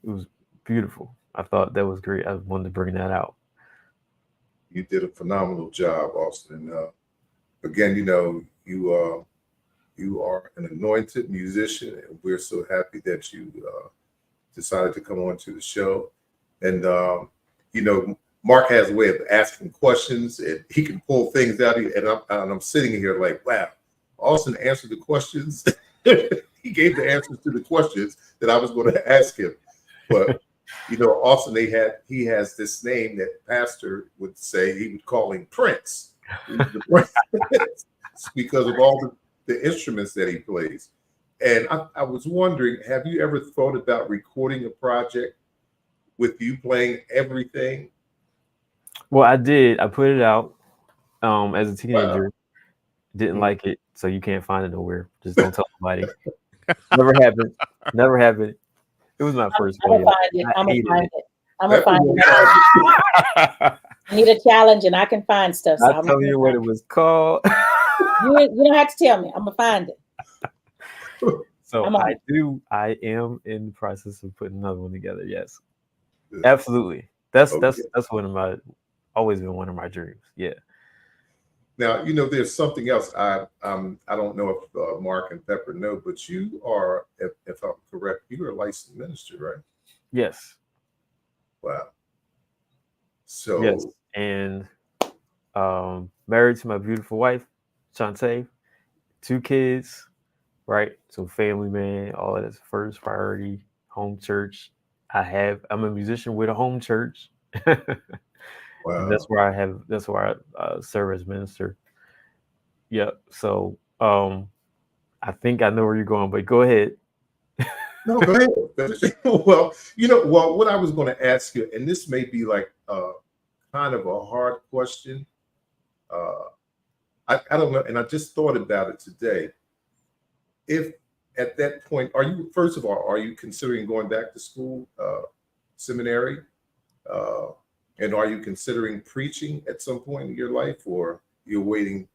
E: It was beautiful. I thought that was great. I wanted to bring that out.
D: You did a phenomenal job, Austin. Again, you are an anointed musician, and we're so happy that you decided to come on to the show. And Mark has a way of asking questions, and he can pull things out. And I'm sitting here like, wow, Austin answered the questions. He gave the answers to the questions that I was going to ask him. But Austin, he has this name that pastor would say he would call him Prince. Because of all the instruments that he plays. And I was wondering, have you ever thought about recording a project with you playing everything?
E: Well, I did. I put it out as a teenager. Wow. Didn't like it, so you can't find it nowhere. Just don't tell nobody. Never happened. It was my first one.
B: I'm gonna find it. I need a challenge, and I can find stuff. So
E: I'll tell you what it was called.
B: You don't have to tell me. I'm gonna find it.
E: So I am in the process of putting another one together. Yes, absolutely. That's one of my always been one of my dreams. Yeah.
D: Now there's something else. I don't know if Mark and Pepper know, but you are, if I'm correct, you are a licensed minister, right?
E: Yes.
D: Wow. So
E: yes, and married to my beautiful wife, Shantae, 2 kids, right? So family, man, all of that's first priority. Home church. I'm a musician with a home church. Wow. And that's where I serve as minister. Yep. So I think I know where you're going, but go ahead.
D: No, go ahead. Well, what I was going to ask you, and this may be like kind of a hard question. I don't know, and I just thought about it today. If at that point, first of all, are you considering going back to school, seminary? And are you considering preaching at some point in your life, or you're waiting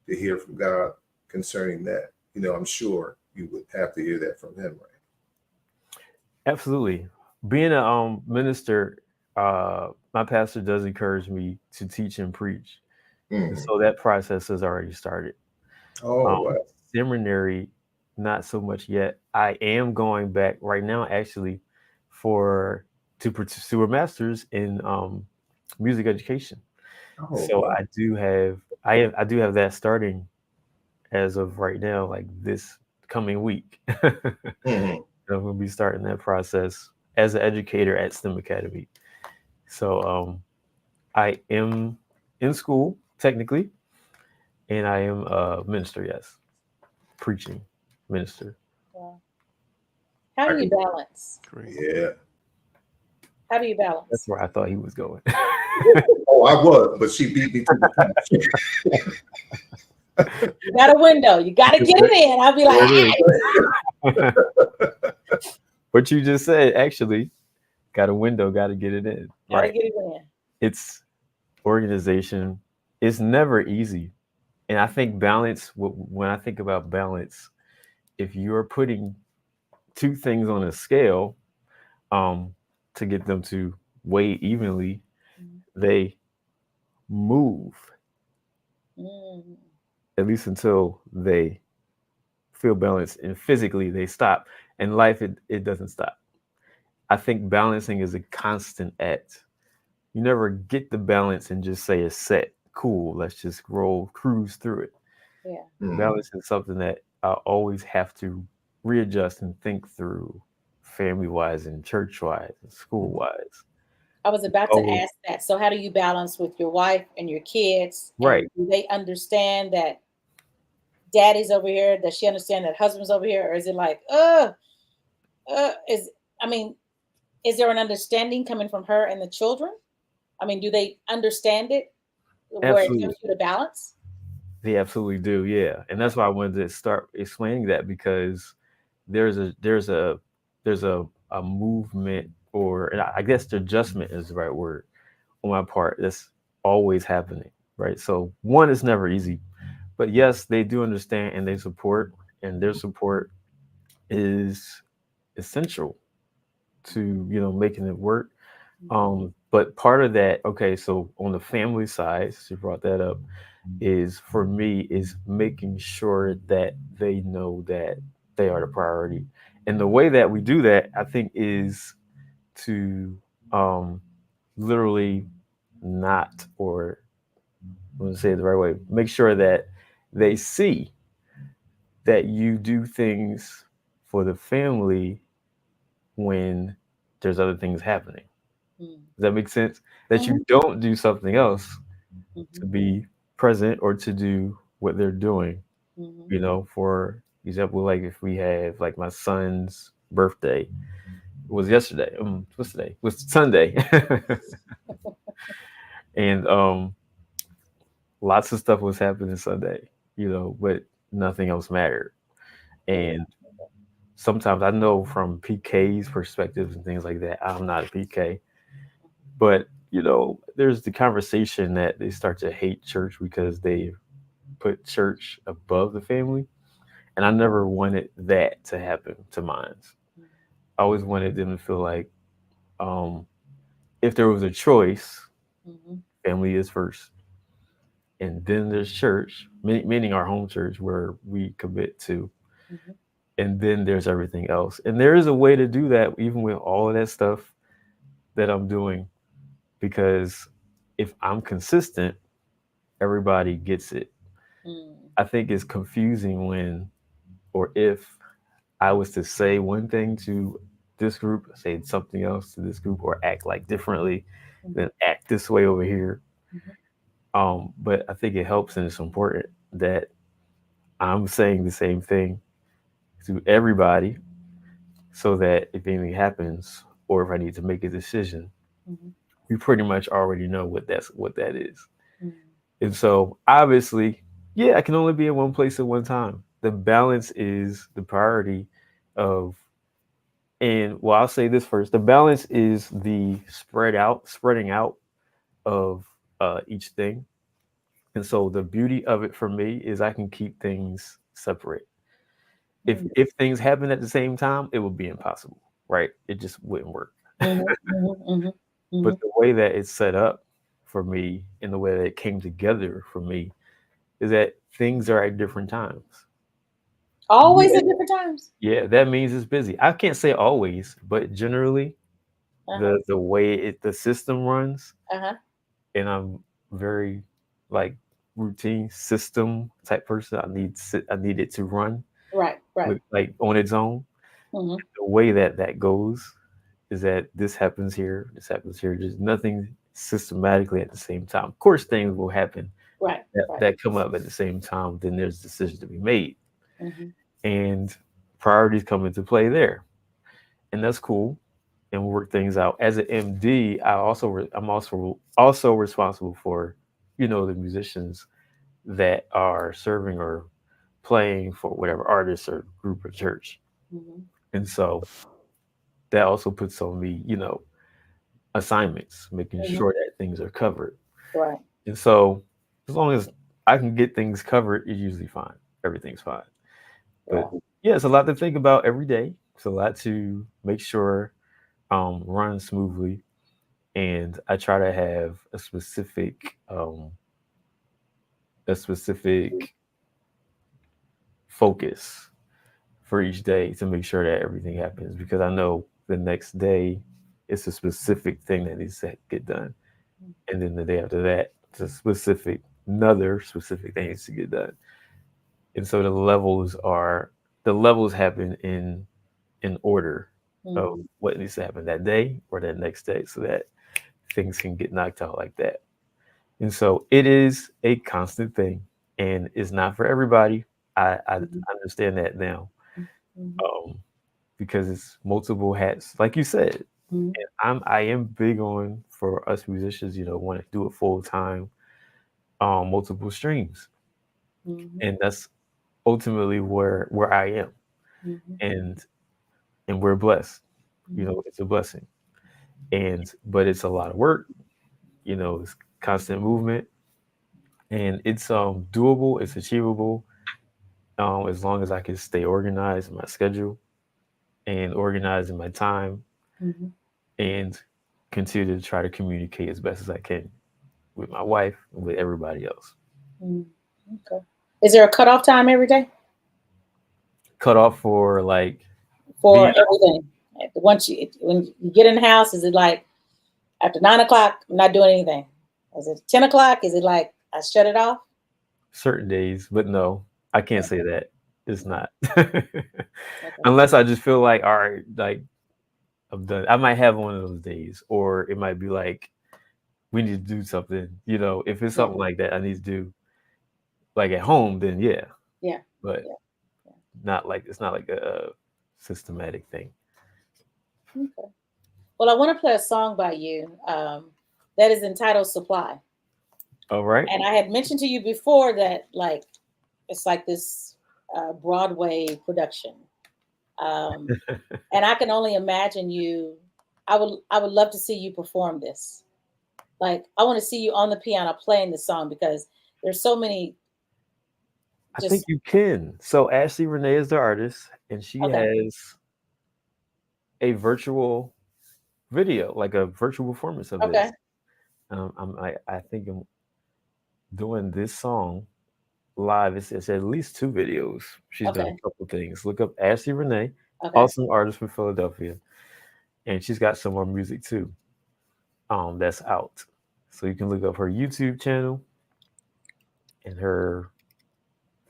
D: to hear from God concerning that? I'm sure you would have to hear that from him, right?
E: Absolutely. Being a minister, my pastor does encourage me to teach and preach. And so that process has already started.
D: Wow.
E: Seminary, not so much yet. I am going back right now, actually, to pursue a master's in music education. So wow. I do have that starting as of right now, like this coming week. I'm going to be starting that process as an educator at STEM Academy. So I am in school technically, and I am a minister. Yes, preaching minister.
B: Wow. How do you balance?
C: Great.
D: Yeah.
B: How do you balance?
E: That's where I thought he was going.
D: Oh, I was, but she beat me to the punch.
B: You got a window. You got to get it in. I'll be like, hey.
E: What you just said, actually, got a window, got to get it in.
B: Got to get it in.
E: It's organization. It's never easy. And I think balance, when I think about balance, if you're putting two things on a scale to get them to weigh evenly, they move, at least until they feel balanced, and physically they stop. In life, it doesn't stop. I think balancing is a constant act. You never get the balance and just say it's set, cool, let's just cruise through it.
B: Yeah.
E: Balance is something that I always have to readjust and think through, family-wise and church-wise and school-wise.
B: I was about to ask that. So how do you balance with your wife and your kids?
E: Right.
B: Do they understand that daddy's over here? Does she understand that husband's over here? Or is it like, is there an understanding coming from her and the children? I mean, do they understand it? Where it gives you the balance?
E: They absolutely do, yeah. And that's why I wanted to start explaining that, because there's a movement, or I guess the adjustment is the right word on my part, that's always happening, right? So one, is never easy, but yes, they do understand and they support, and their support is essential to, making it work. But part of that, okay, so on the family side, you brought that up, is for me is making sure that they know that they are the priority. And the way that we do that, I think, is to literally not, or I'm going to say it the right way, make sure that they see that you do things for the family when there's other things happening. Does that make sense? That you don't do something else to be present or to do what they're doing. For example, like if we have, like, my son's birthday was yesterday. What's today? It was Sunday. And lots of stuff was happening Sunday, but nothing else mattered. And sometimes I know from PK's perspectives and things like that, I'm not a PK, but there's the conversation that they start to hate church because they put church above the family. And I never wanted that to happen to mine. I always wanted them to feel like if there was a choice, family is first. And then there's church, meaning our home church where we commit to. And then there's everything else. And there is a way to do that, even with all of that stuff that I'm doing, because if I'm consistent, everybody gets it. I think it's confusing when, or if I was to say one thing to this group, say something else to this group, or act like differently, then act this way over here. But I think it helps, and it's important that I'm saying the same thing to everybody, so that if anything happens, or if I need to make a decision, we pretty much already know what that is. And so obviously, I can only be in one place at one time. The balance is the priority of, and well, I'll say this first. The balance is the spreading out of each thing. And so the beauty of it for me is I can keep things separate. If things happen at the same time, it would be impossible, right? It just wouldn't work. But the way that it's set up for me, and the way that it came together for me, is that things are at different times.
B: Always at different times?
E: Yeah, that means it's busy. I can't say always, but generally, the way the system runs, and I'm very routine system type person. I need it to run right, like on its own. The way that goes is that this happens here, this happens here. There's nothing systematically at the same time. Of course, things will happen that come up at the same time. Then there's decisions to be made, and priorities come into play there, and that's cool. And we'll work things out. As an MD, I'm also responsible for, the musicians that are serving or playing for whatever artist or group or church. And so that also puts on me, assignments, making sure that things are covered.
B: Right.
E: And so as long as I can get things covered, it's usually fine. Everything's fine. But yeah, it's a lot to think about every day. It's a lot to make sure run smoothly. And I try to have a specific focus for each day to make sure that everything happens, because I know the next day it's a specific thing that needs to get done, and then the day after that it's another specific thing needs to get done. And so the levels happen in order of what needs to happen that day or that next day, so that things can get knocked out like that. And so it is a constant thing, and it's not for everybody. I understand that now, because it's multiple hats, like you said. And I am big on, for us musicians, want to do it full time, multiple streams, and that's ultimately where I am, and we're blessed. It's a blessing, but it's a lot of work. It's constant movement, and it's doable. It's achievable, as long as I can stay organized in my schedule and organized in my time, and continue to try to communicate as best as I can with my wife and with everybody else.
B: Okay. Is there a cutoff time every day?
E: Cutoff for
B: everything? When you get in the house, is it like after 9 o'clock, I'm not doing anything? Is it 10 o'clock? Is it like I shut it off?
E: Certain days, but no, I can't say that. It's not. Unless I just feel like, all right, like I'm done. I might have one of those days, or it might be like, we need to do something. If it's something like that I need to do, like at home, then yeah. But not like, it's not like a systematic thing.
B: Okay. Well, I want to play a song by you that is entitled "Supply."
E: All right.
B: And I had mentioned to you before that it's like this Broadway production, and I can only imagine you. I would love to see you perform this. Like, I want to see you on the piano playing this song, because there's so many.
E: I think you can. So Ashley Renee is the artist, and she has a virtual video, like a virtual performance of this. I think I'm doing this song live. It's at least 2 videos. She's done a couple things. Look up Ashley Renee, awesome artist from Philadelphia, and she's got some more music too. That's out. So you can look up her YouTube channel and her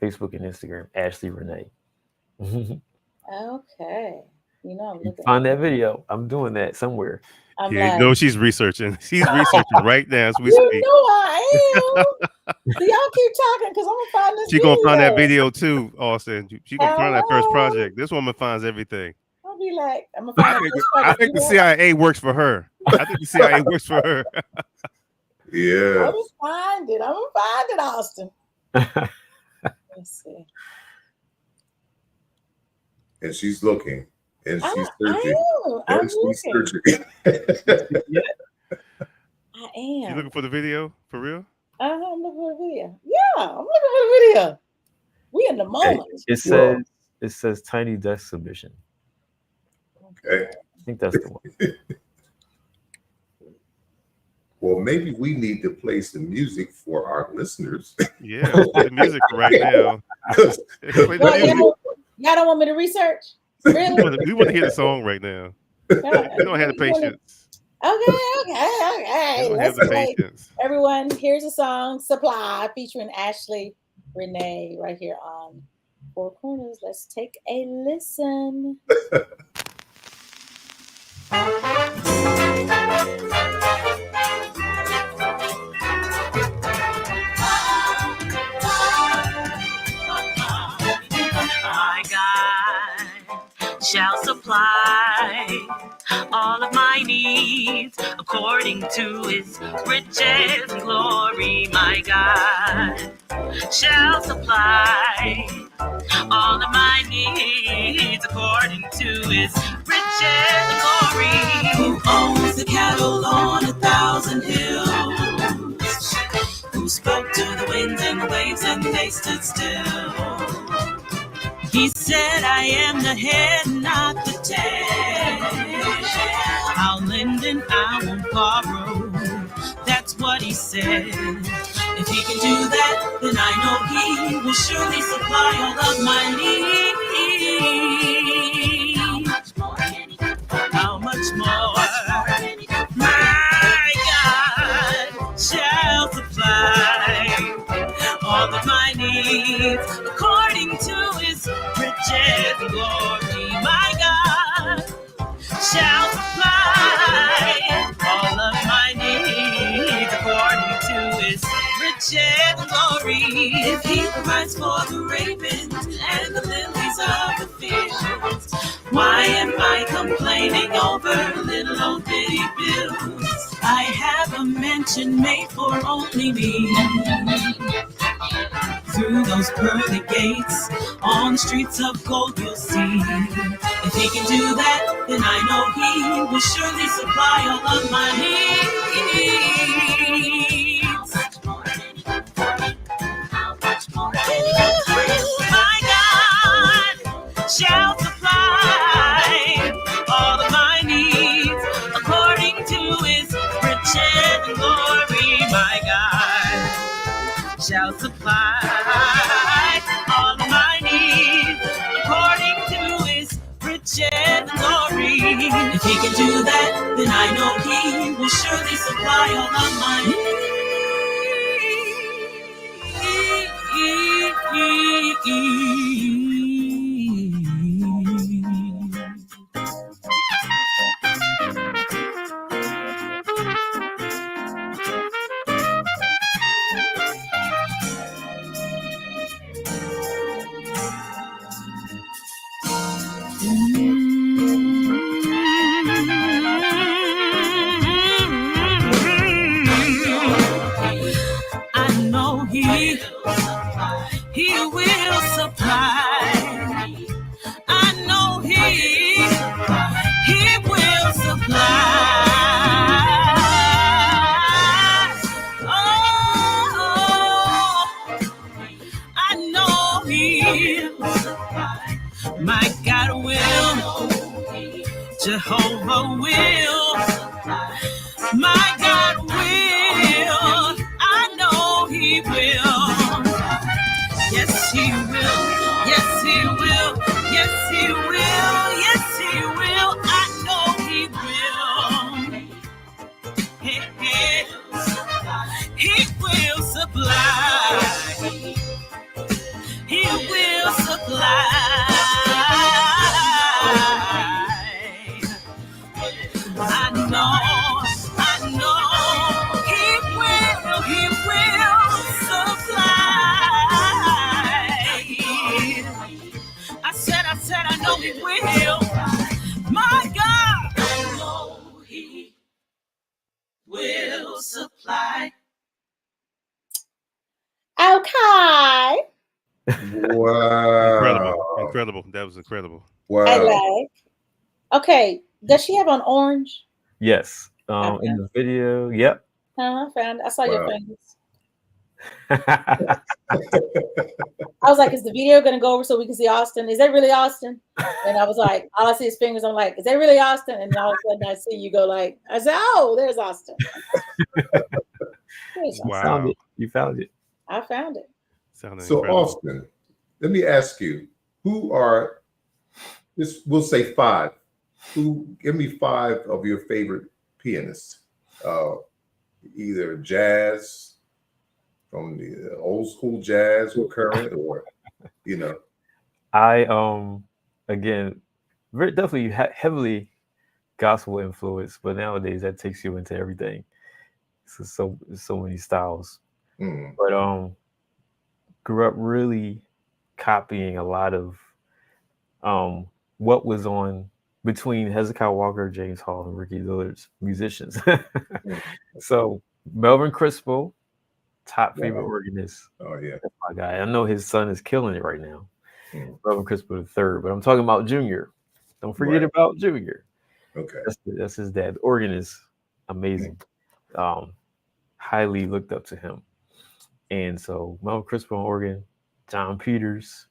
E: Facebook and Instagram, Ashley Renee.
B: Okay.
E: Find that video. I'm doing that somewhere.
C: She's researching. She's researching right now as we speak.
B: You know I am. So y'all keep talking, because I'm gonna find this.
C: She's gonna find that video too, Austin. She's gonna find that first project. This woman finds everything.
B: I'll be like, I'm gonna find that first project.
C: I think the CIA works for her. I think the CIA works for her.
D: Yeah.
B: I'm gonna find it, Austin. Let's see.
D: And she's looking. And she's searching.
B: I'm
D: searching.
B: I am.
C: You looking for the video for real?
B: I'm looking for the video. Yeah, I'm looking for the video. We in the moment.
E: It says Tiny Desk Submission.
D: Okay.
E: I think that's the one.
D: Well, maybe we need to play some music for our listeners.
C: Yeah, let's play the music right now.
B: Y'all don't want me to research? Really?
C: We want to hear the song right now. We don't have the patience.
B: Okay.
C: Let's have the patience.
B: Everyone, here's a song, "Supply," featuring Ashley Renee, right here on Four Corners. Let's take a listen.
A: supply all of my needs according to his riches and glory. My God shall supply all of my needs according to his riches and glory. Who owns the cattle on 1,000 hills? Who spoke to the winds and the waves and they stood still? He said, I am the head, not the tail. I'll lend and I won't borrow. That's what he said. If he can do that, then I know he will surely supply all of my needs. How much more? My God shall supply all of my needs according to his riches and glory. My God shall supply all of my needs according to his riches and glory. If he provides for the ravens and the lilies of the fields, why am I complaining over little old bitty bills? I have a mansion made for only me. Through those pearly gates, on the streets of gold you'll see. If he can do that, then I know he will surely supply all of my needs. My God shall supply all of my needs according to his riches and glory. My God shall supply all of my needs according to his riches and glory. If he can do that, then I know he will surely supply all of my needs. I know he will supply. I know he will supply. Oh, I know he, my God will, Jehovah will, my God will, I know he will. Yes, he will. Yes, he will. Yes, he will. Yes, he will. I know he will. Hey, hey. He will supply. He will supply. I know he will supply. I said, I know he will. My God, I know he will supply.
B: Okay.
D: Wow.
C: Incredible. That was incredible.
D: Wow.
B: I like. Okay. Does she have on orange?
E: Yes. In the video, yep.
B: I found. I saw your
D: Wow.
B: fingers. I was like, is the video going to go over so we can see Austin? Is that really Austin? And I was like, all I see is fingers. I'm like, is that really Austin? And all of a sudden I see you go like, I said, oh, there's Austin.
C: Wow.
E: You found it.
B: I found it.
C: Sounded
D: So
C: incredible.
D: Austin, let me ask you, who are this? We'll say five. Give me five of your favorite pianists, either jazz, from the old school jazz or current, or
E: I again, very definitely heavily gospel influence, but nowadays that takes you into everything. So many styles. But grew up really copying a lot of what was on between Hezekiah Walker, James Hall, and Ricky Dillard's musicians. So Melvin Crispo, top favorite organist.
D: Oh yeah.
E: That's my guy. I know his son is killing it right now. Melvin Crispo the third, but I'm talking about Junior. Don't forget about Junior.
D: Okay.
E: That's his dad. The organist, amazing. Highly looked up to him. And so Melvin Crispo on organ, John Peters,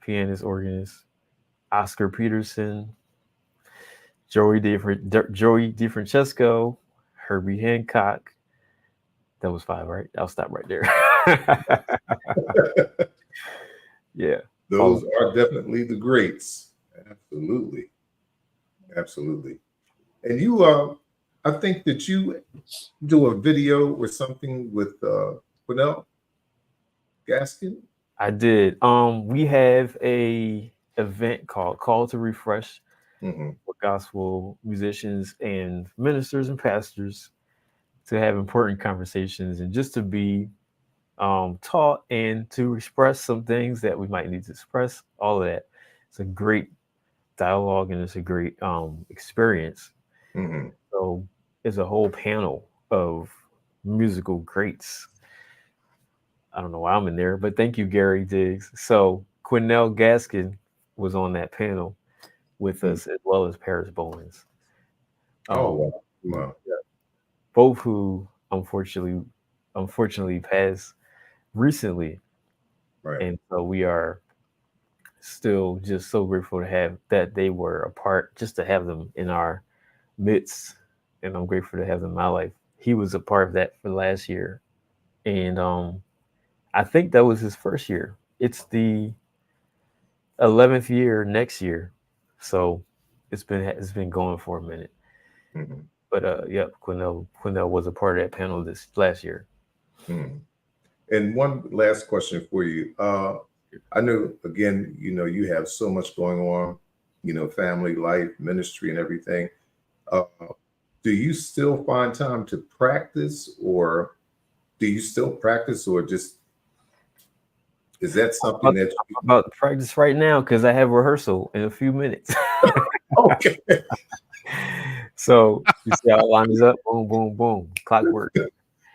E: pianist, organist, Oscar Peterson, Joey DeFrancesco, Herbie Hancock. That was 5, right? I'll stop right there. Yeah.
D: Those are definitely the greats. Absolutely. Absolutely. And you, I think that you do a video or something with Cornell Gaskin.
E: I did. We have a event called Call to Refresh for gospel musicians and ministers and pastors to have important conversations and just to be taught and to express some things that we might need to express. All of that. It's a great dialogue and it's a great experience. So it's a whole panel of musical greats. I don't know why I'm in there, but thank you, Gary Diggs. So Cornell Gaskin was on that panel with us, as well as Paris Bowens.
D: Wow.
E: Both who unfortunately passed recently.
D: Right.
E: And so we are still just so grateful to have that they were a part, just to have them in our midst. And I'm grateful to have them in my life. He was a part of that for last year. And I think that was his first year. It's the 11th year next year. So it's been going for a minute. But yeah, Cornell was a part of that panel this last year.
D: And one last question for you. I know, again, you have so much going on, family life, ministry, and everything. Do you still find time to practice, or just is that something that
E: I'm about to practice right now because I have rehearsal in a few minutes.
D: Okay.
E: So you see how it lines up? Boom, boom, boom. Clockwork.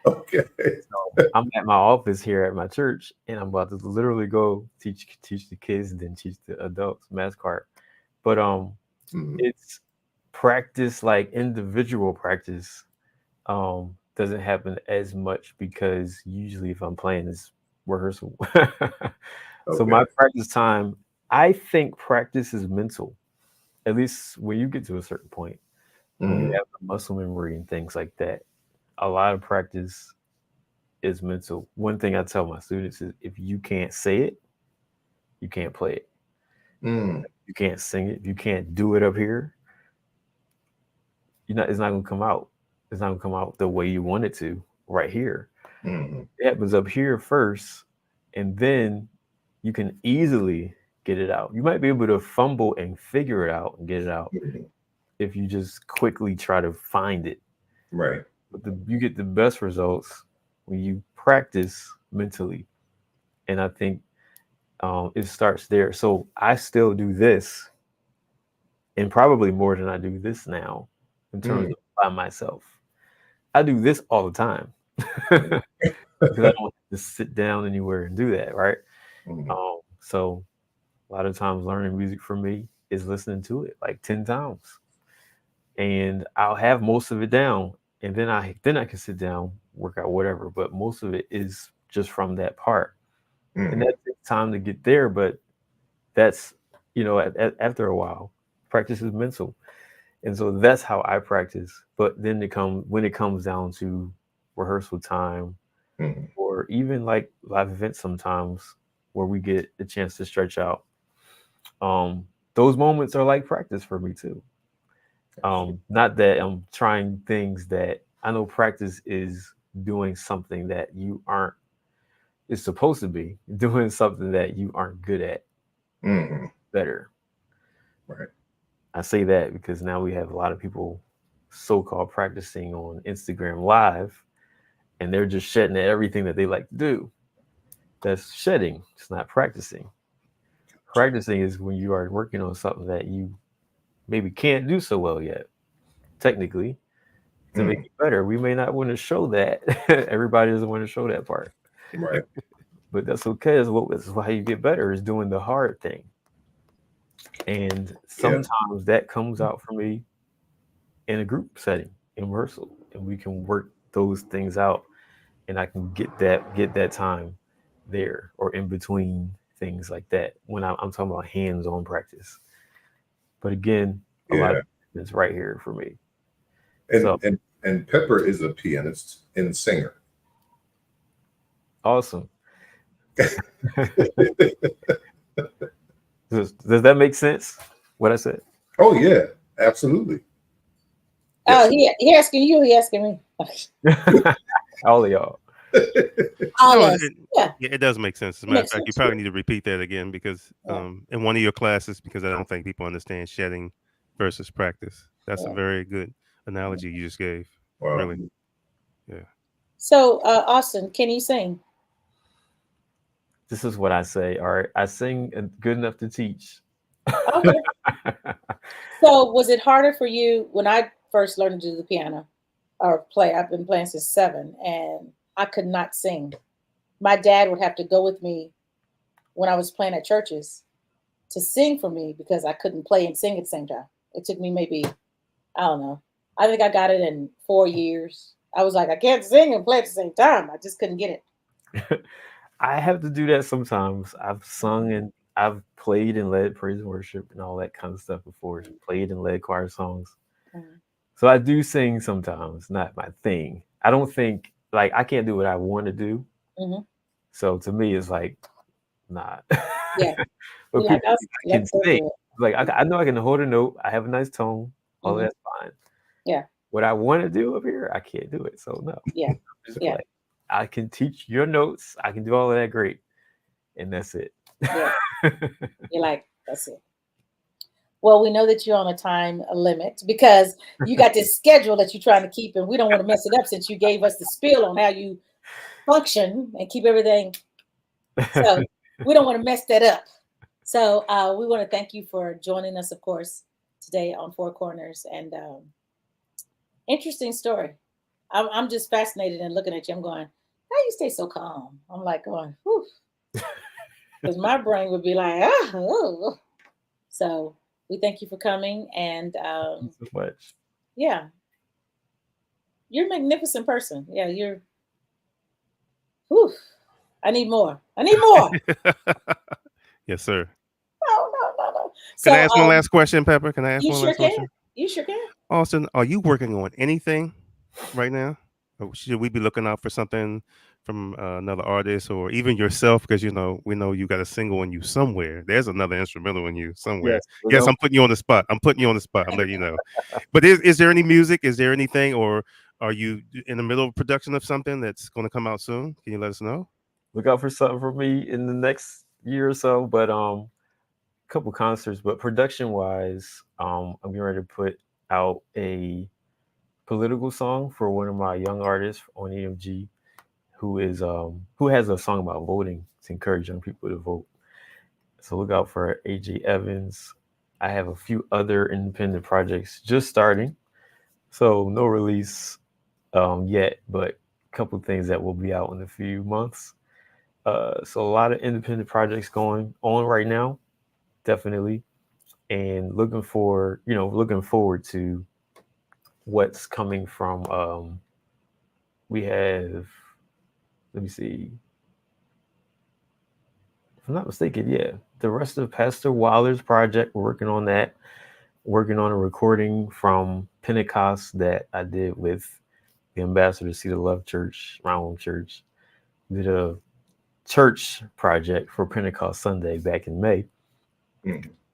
D: Okay.
E: So I'm at my office here at my church, and I'm about to literally go teach the kids and then teach the adults math card. But it's practice, like individual practice, doesn't happen as much because usually if I'm playing, it's rehearsal. So my practice time, I think practice is mental. At least when you get to a certain point, when you have the muscle memory and things like that, a lot of practice is mental. One thing I tell my students is if you can't say it, you can't play it. You can't sing it. If you can't do it up here, it's not going to come out. It's not going to come out the way you want it to right here. It happens up here first, and then you can easily get it out. You might be able to fumble and figure it out and get it out if you just quickly try to find it.
D: Right.
E: But you get the best results when you practice mentally. And I think it starts there. So I still do this, and probably more than I do this now in terms of by myself. I do this all the time because I don't have to sit down anywhere and do that, right? So a lot of times learning music for me is listening to it like 10 times. And I'll have most of it down. And then I can sit down, work out whatever. But most of it is just from that part. And that takes time to get there. But that's, after a while, practice is mental. And so that's how I practice. But then when it comes down to rehearsal time, or even like live events sometimes where we get the chance to stretch out, those moments are like practice for me too. Not that I'm trying things that I know practice is doing something that you aren't, it's supposed to be doing something that you aren't good at better.
D: Right.
E: I say that because now we have a lot of people so-called practicing on Instagram Live, and they're just shedding at everything that they like to do. That's shedding. It's not practicing. Practicing is when you are working on something that you maybe can't do so well yet, technically, to make it better. We may not want to show that. Everybody doesn't want to show that part.
D: Right.
E: But that's okay. That's how you get better, is doing the hard thing. And sometimes that comes out for me in a group setting, in rehearsal, and we can work those things out, and I can get that time there or in between things like that when I'm talking about hands-on practice. But again, a lot of it's right here for me.
D: And Pepper is a pianist and singer.
E: Awesome. Does that make sense, what I said?
D: Oh, yeah, absolutely.
B: Oh, he asking you, he asking me.
E: All of y'all.
B: All of us. Yeah,
C: it does make sense. As a matter of fact, you probably need to repeat that again because in one of your classes, because I don't think people understand shedding versus practice. That's a very good analogy you just gave.
D: Wow.
C: Really. Yeah.
B: So, Austin, can you sing?
E: This is what I say. All right, I sing good enough to teach.
B: Okay. So, was it harder for you when I first learned to do the piano or play? I've been playing since 7, and I could not sing. My dad would have to go with me when I was playing at churches to sing for me because I couldn't play and sing at the same time. It took me maybe, I don't know. I think I got it in 4 years. I was like, I can't sing and play at the same time. I just couldn't get it.
E: I have to do that sometimes. I've sung and I've played and led praise and worship and all that kind of stuff before. Played and led choir songs. So I do sing sometimes, not my thing. I don't think, like, I can't do what I want to do. So to me, it's like, nah.
B: Yeah.
E: But people can sing. Like, I know I can hold a note. I have a nice tone. All that's fine.
B: Yeah.
E: What I want to do up here, I can't do it. So no.
B: Yeah.
E: Yeah. Like, I can teach your notes. I can do all of that great. And that's it.
B: Yeah. You're like, that's it. Well, we know that you're on a time limit because you got this schedule that you're trying to keep, and we don't want to mess it up since you gave us the spiel on how you function and keep everything. So we don't want to mess that up. So we want to thank you for joining us, of course, today on Four Corners. And interesting story. I'm just fascinated and looking at you. I'm going, how you stay so calm? I'm like going, whew. Because my brain would be like, oh. So we thank you for coming. And
E: Thank you so much.
B: Yeah. You're a magnificent person. Yeah, you're. Whew. I need more.
C: Yes, sir.
B: No.
C: Can I ask one last question, Pepper? Can I ask one last question?
B: You sure can.
C: Austin, are you working on anything right now? Or should we be looking out for something from another artist or even yourself? Because, we know you got a single in you somewhere. There's another instrumental in you somewhere. Yes, I'm putting you on the spot. I'm letting you know. But is there any music? Is there anything? Or are you in the middle of production of something that's going to come out soon? Can you let us know?
E: Look out for something for me in the next year or so. But a couple concerts. But production-wise, I'm getting ready to put out a political song for one of my young artists on EMG who has a song about voting to encourage young people to vote. So look out for AJ Evans. I have a few other independent projects just starting. So no release yet, but a couple things that will be out in a few months. So a lot of independent projects going on right now, definitely. And looking forward to what's coming from we have, let me see, if I'm not mistaken, the rest of Pastor Wilder's project, we're working on that, working on a recording from Pentecost that I did with the ambassador to See the Love Church, my own church. Did a church project for Pentecost Sunday back in May.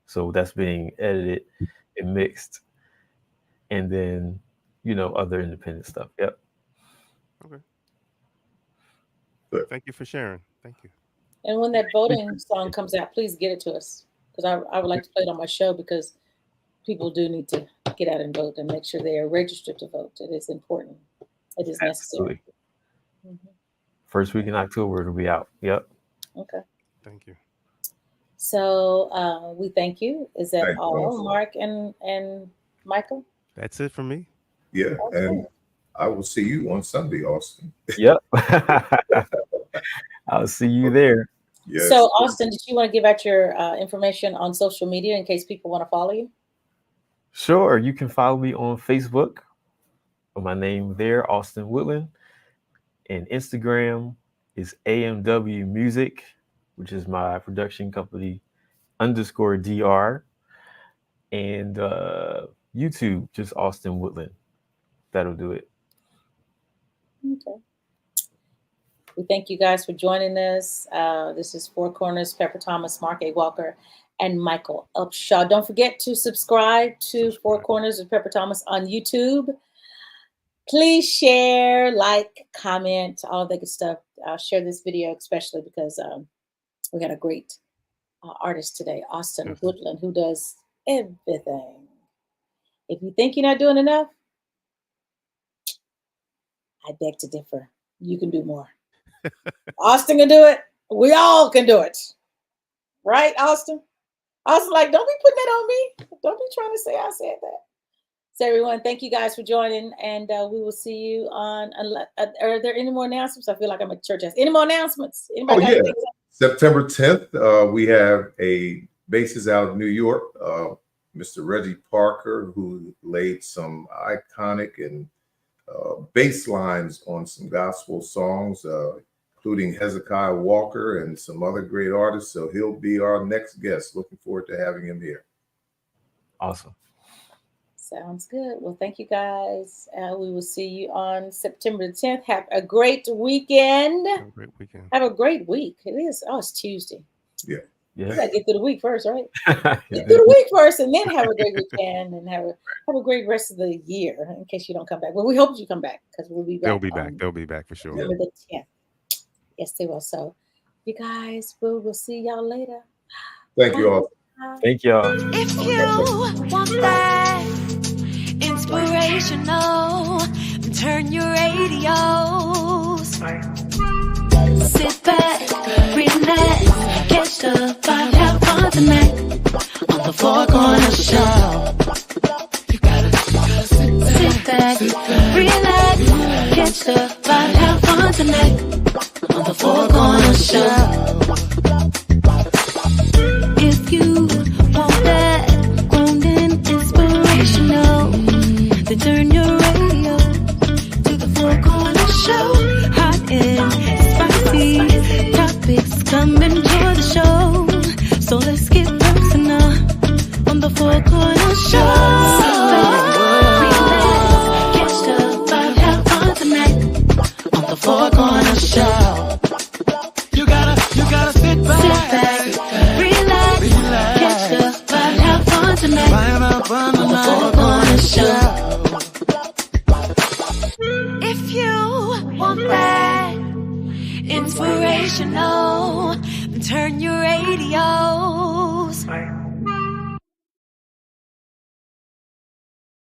E: So that's being edited and mixed. And then, other independent stuff. Yep.
C: Okay. Thank you for sharing. Thank you.
B: And when that voting song comes out, please get it to us. Because I would like to play it on my show because people do need to get out and vote and make sure they are registered to vote. It is important. It is necessary.
E: First week in October, it'll be out. Yep.
B: Okay.
C: Thank you.
B: So we thank you. Is that
D: Thank you
B: all,
D: also.
B: Mark and Michael?
C: That's it for me.
D: Yeah,
B: Okay.
D: and I will see you on Sunday, Austin.
E: Yep. I'll see you there.
D: Yes.
B: So, Austin, did you want to give out your information on social media in case people want to follow you?
E: Sure. You can follow me on Facebook with my name there, Austin Woodlin. And Instagram is AMW Music, which is my production company _DR. And YouTube, just Austin Woodlin. That'll do it.
B: Okay. We thank you guys for joining us. This is Four Corners, Pepper Thomas, Mark A. Walker, and Michael Upshaw. Don't forget to subscribe to Four Corners with Pepper Thomas on YouTube. Please share, like, comment, all that good stuff. Share this video, especially because we got a great artist today, Austin Woodlin, who does everything. If you think you're not doing enough, I beg to differ. You can do more. Austin can do it. We all can do it. Right, Austin? Austin, like, don't be putting that on me. Don't be trying to say I said that. So, everyone, thank you guys for joining, and we will see you on. Are there any more announcements? I feel like I'm at church. Any more announcements? Anybody
D: yeah. September 10th, we have a bassist out of New York, Mr. Reggie Parker, who laid some iconic and bass lines on some gospel songs, including Hezekiah Walker and some other great artists. So he'll be our next guest. Looking forward to having him here.
E: Awesome.
B: Sounds good. Well, thank you guys. We will see you on September 10th. Have a great weekend.
C: Have a great weekend.
B: Have a great week. It is. Oh, it's Tuesday.
D: Yeah.
B: You gotta get through the week first, right? Get through the week first, and then have a great weekend, and have a great rest of the year. In case you don't come back, well, we hope you come back because we'll be back.
C: They'll be back. They'll be back for sure.
B: November the 10th. Yes, they will. So, you guys, we'll see y'all later.
D: Thank you all.
E: Thank y'all.
A: If you want that inspirational, turn your radios. Sit back, relax, catch the vibe, have fun tonight on the Four Corners Show. You gotta sit back, relax, catch the vibe, have fun tonight on the Four Corners Show. If you want that grounding inspirational, then turn your radio to the Four Corners Show. Hot and spicy topics coming for the show, so let's get personal on the Four Corners Show. Relax, catch the vibe, have fun tonight on the Four Corners Show. You gotta sit back, relax, catch the vibe, have fun tonight on the Four Corners Show. If you want that inspirational, then turn your radios